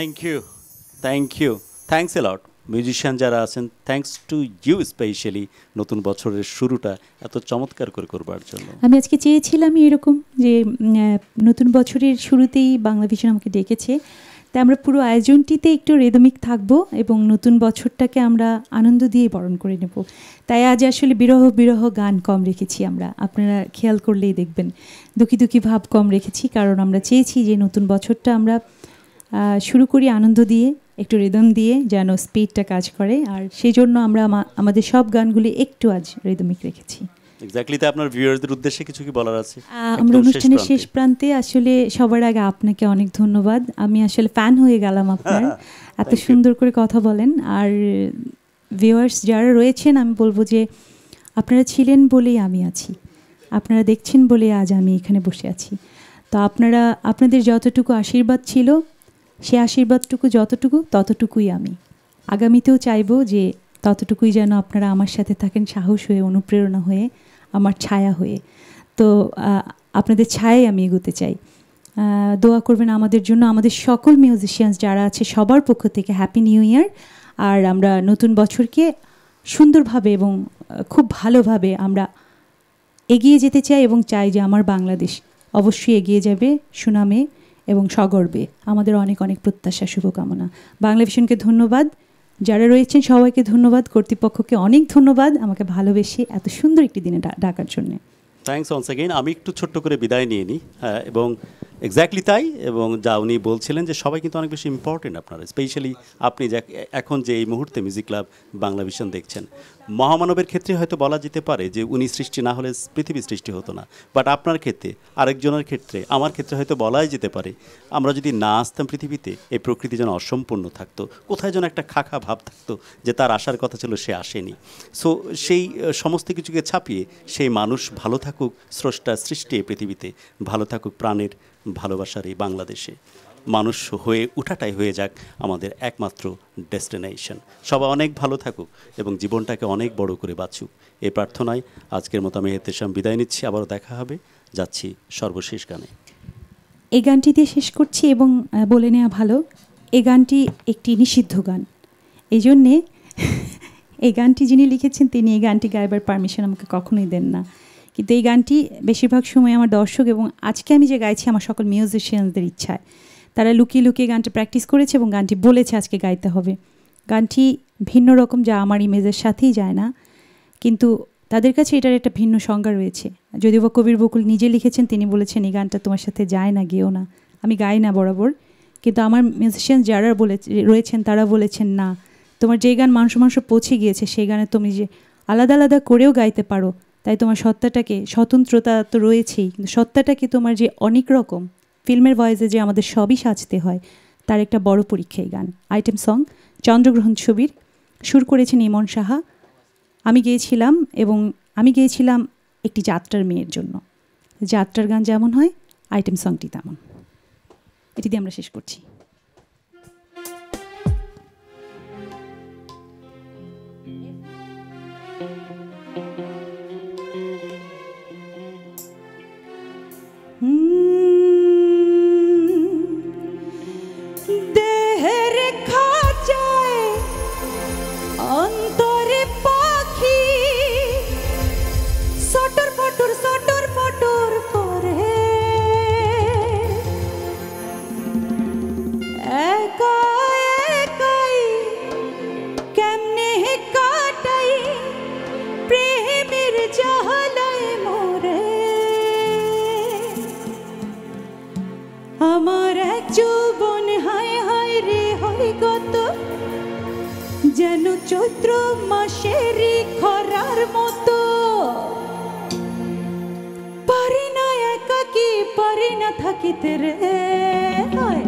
Thank you thanks a lot. Musician যারা আছেন, থ্যাংকস টু ইউ স্পেশালি নতুন বছরের শুরুটা এত চমৎকার করে করবার জন্য। আমি আজকে চেয়েছিলাম এরকম যে নতুন বছরের শুরুতেই বাংলাভিশন আমাকে ডেকেছে, তাই আমরা পুরো আয়োজনটিতে একটু রেদমিক থাকবো এবং নতুন বছরটাকে আমরা আনন্দ দিয়ে বরণ করে নেব। তাই আজ আসলে বিরহ বিরহ গান কম রেখেছি আমরা, আপনারা খেয়াল করলেই দেখবেন দুঃখী দুঃখী ভাব কম রেখেছি, কারণ আমরা চেয়েছি যে নতুন বছরটা আমরা শুরু করি আনন্দ দিয়ে, একটু রিদম দিয়ে, যেন স্পিডটা কাজ করে। আর সেই জন্য আমরা আমাদের সব গানগুলি একটু আজ রিদমিক রেখেছি। এক্স্যাক্টলি। তা আপনার ভিউয়ারদের উদ্দেশ্যে কিছু কি বলার আছে? আমরা অনুষ্ঠানের শেষ প্রান্তে আসলে সবার আগে আপনাকে অনেক ধন্যবাদ। আমি আসলে ফ্যান হয়ে গেলাম আপনার, এত সুন্দর করে কথা বলেন। আর ভিউয়ার্স যারা রয়েছেন, আমি বলবো যে আপনারা ছিলেন বলেই আমি আছি, আপনারা দেখছেন বলে আজ আমি এখানে বসে আছি। তো আপনাদের যতটুকু আশীর্বাদ ছিল, সে আশীর্বাদটুকু যতটুকু ততটুকুই আমি আগামীতেও চাইবো যে ততটুকুই যেন আপনারা আমার সাথে থাকেন, সাহস হয়ে, অনুপ্রেরণা হয়ে, আমার ছায়া হয়ে। তো আপনাদের ছায়ায় আমি এগোতে চাই। দোয়া করবেন আমাদের জন্য, আমাদের সকল মিউজিশিয়ানস যারা আছে সবার পক্ষ থেকে হ্যাপি নিউ ইয়ার। আর আমরা নতুন বছরকে সুন্দরভাবে এবং খুব ভালোভাবে আমরা এগিয়ে যেতে চাই এবং চাই যে আমার বাংলাদেশ অবশ্যই এগিয়ে যাবে সুনামে এবং সগর্বে। আমাদের অনেক অনেক প্রত্যাশা, শুভকামনা। বাংলাভিশনকে ধন্যবাদ, যারা রয়েছেন সবাইকে ধন্যবাদ, কর্তৃপক্ষকে অনেক ধন্যবাদ আমাকে ভালোবেসে এত সুন্দর একটি দিনে ডাকার জন্যে। Thanks once again. আমি একটু ছোট্ট করে বিদায় নিয়ে নিই। হ্যাঁ, এবং এক্স্যাক্টলি তাই। এবং যা উনি বলছিলেন যে সবাই কিন্তু অনেক বেশি ইম্পর্টেন্ট আপনারা, স্পেশালি আপনি এখন যে এই মুহূর্তে মিউজিক ক্লাব বাংলাভিশন দেখছেন, মহামানবের ক্ষেত্রে হয়তো বলা যেতে পারে যে উনি সৃষ্টি না হলে পৃথিবী সৃষ্টি হতো না। বাট আপনার ক্ষেত্রে, আরেকজনের ক্ষেত্রে, আমার ক্ষেত্রে হয়তো বলাই যেতে পারে আমরা যদি না আসতাম পৃথিবীতে, এই প্রকৃতি যেন অসম্পূর্ণ থাকতো, কোথায় যেন একটা খাখা ভাব থাকতো যে তার আসার কথা ছিল, সে আসেনি। সো সেই সমস্ত কিছুকে ছাপিয়ে সেই মানুষ ভালো থাকুক, স্রষ্টার সৃষ্টি এই পৃথিবীতে ভালো থাকুক, প্রাণের ভালোবাসার এই বাংলাদেশে মানুষ হয়ে ওঠাটাই হয়ে যাক আমাদের একমাত্র ডেস্টিনেশন। সবাই অনেক ভালো থাকুক এবং জীবনটাকে অনেক বড় করে বাঁচুক, এই প্রার্থনায় আজকের মতো আমি এতেশাম বিদায় নিচ্ছি। আবারও দেখা হবে, যাচ্ছি সর্বশেষ গানে। এই গানটি দিয়ে শেষ করছি এবং বলে নেওয়া ভালো, এই গানটি একটি নিষিদ্ধ গান। এই জন্যে এই গানটি যিনি লিখেছেন তিনি এই গানটি গাইবার পারমিশন আমাকে কখনোই দেন না। কিন্তু এই গানটি বেশিরভাগ সময় আমার দর্শক এবং আজকে আমি যে গাইছি আমার সকল মিউজিশিয়ানদের ইচ্ছায়, তারা লুকিয়ে লুকিয়ে গানটি প্র্যাকটিস করেছে এবং গানটি বলেছে আজকে গাইতে হবে। গানটি ভিন্ন রকম, যা আমার ইমেজের সাথেই যায় না, কিন্তু তাদের কাছে এটার একটা ভিন্ন সংজ্ঞা রয়েছে। যদিও বা কবির বকুল নিজে লিখেছেন, তিনি বলেছেন এই গানটা তোমার সাথে যায় না, গেও না। আমি গাই না বরাবর, কিন্তু আমার মিউজিশিয়ান যারা রয়েছেন তারা বলেছেন না, তোমার যে গান মানুষ পৌঁছে গিয়েছে সেই গানে তুমি যে আলাদা আলাদা করেও গাইতে পারো, তাই তোমার সত্তাটাকে, স্বতন্ত্রতা তো রয়েছেই, কিন্তু সত্তাটাকে তোমার যে অনেক রকম ফিল্মের ভয়েসে যে আমাদের সবই সাজতে হয়, তার একটা বড় পরীক্ষা এই গান। আইটেম সং, চন্দ্রগ্রহণ ছবির, সুর করেছেন ইমন সাহা। আমি গেয়েছিলাম একটি যাত্রার মেয়ের জন্য। যাত্রার গান যেমন হয়, আইটেম সংটি তেমন। এটি দিয়ে আমরা শেষ করছি। দেহের খাঁচায় অন্তরে পাখি সটর ফটর করে, একা একাই কেমনে কাটাই প্রেমের জাহালায় মোরে। আমার এক যৌবন হায় হায় রে হয় গত, যেন চৈত্র মাসেরই খরার মতো। পারি না একাকি, পারি না থাকিতে রে হায়।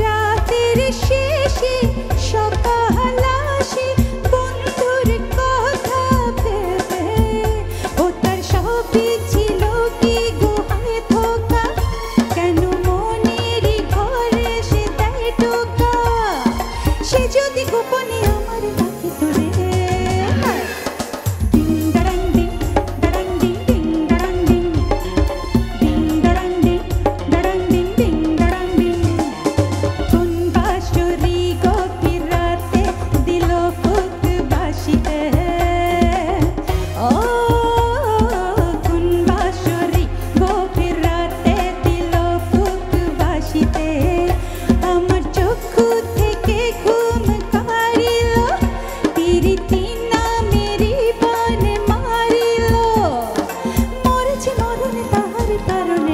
রাতের শেষে সকাল আসে বন্ধুর কথা ভেবে, ও তার সবই ছিল কি গুহায় ধোকা, কেন মনেরই ঘরে সে দেয় টোকা, সে যদি গোপনে আমার ডাকে তোরে। দিন দারাং দিন দারাং দিন দিন দারাং দিন, দিন দারাং দিন দারাং দিন দিন দারাং দিন, কোন বাঁশরি গভীর রাতে দিল ফুক বাঁশিতে, ও কোন বাঁশরি গভীর রাতে দিল ফুক বাঁশিতে, আমার চক্ষু থেকে ঘুম কাড়িল, পিরিতি নামেরই বান মারিল, মরেছে মরণে তাহার কারণে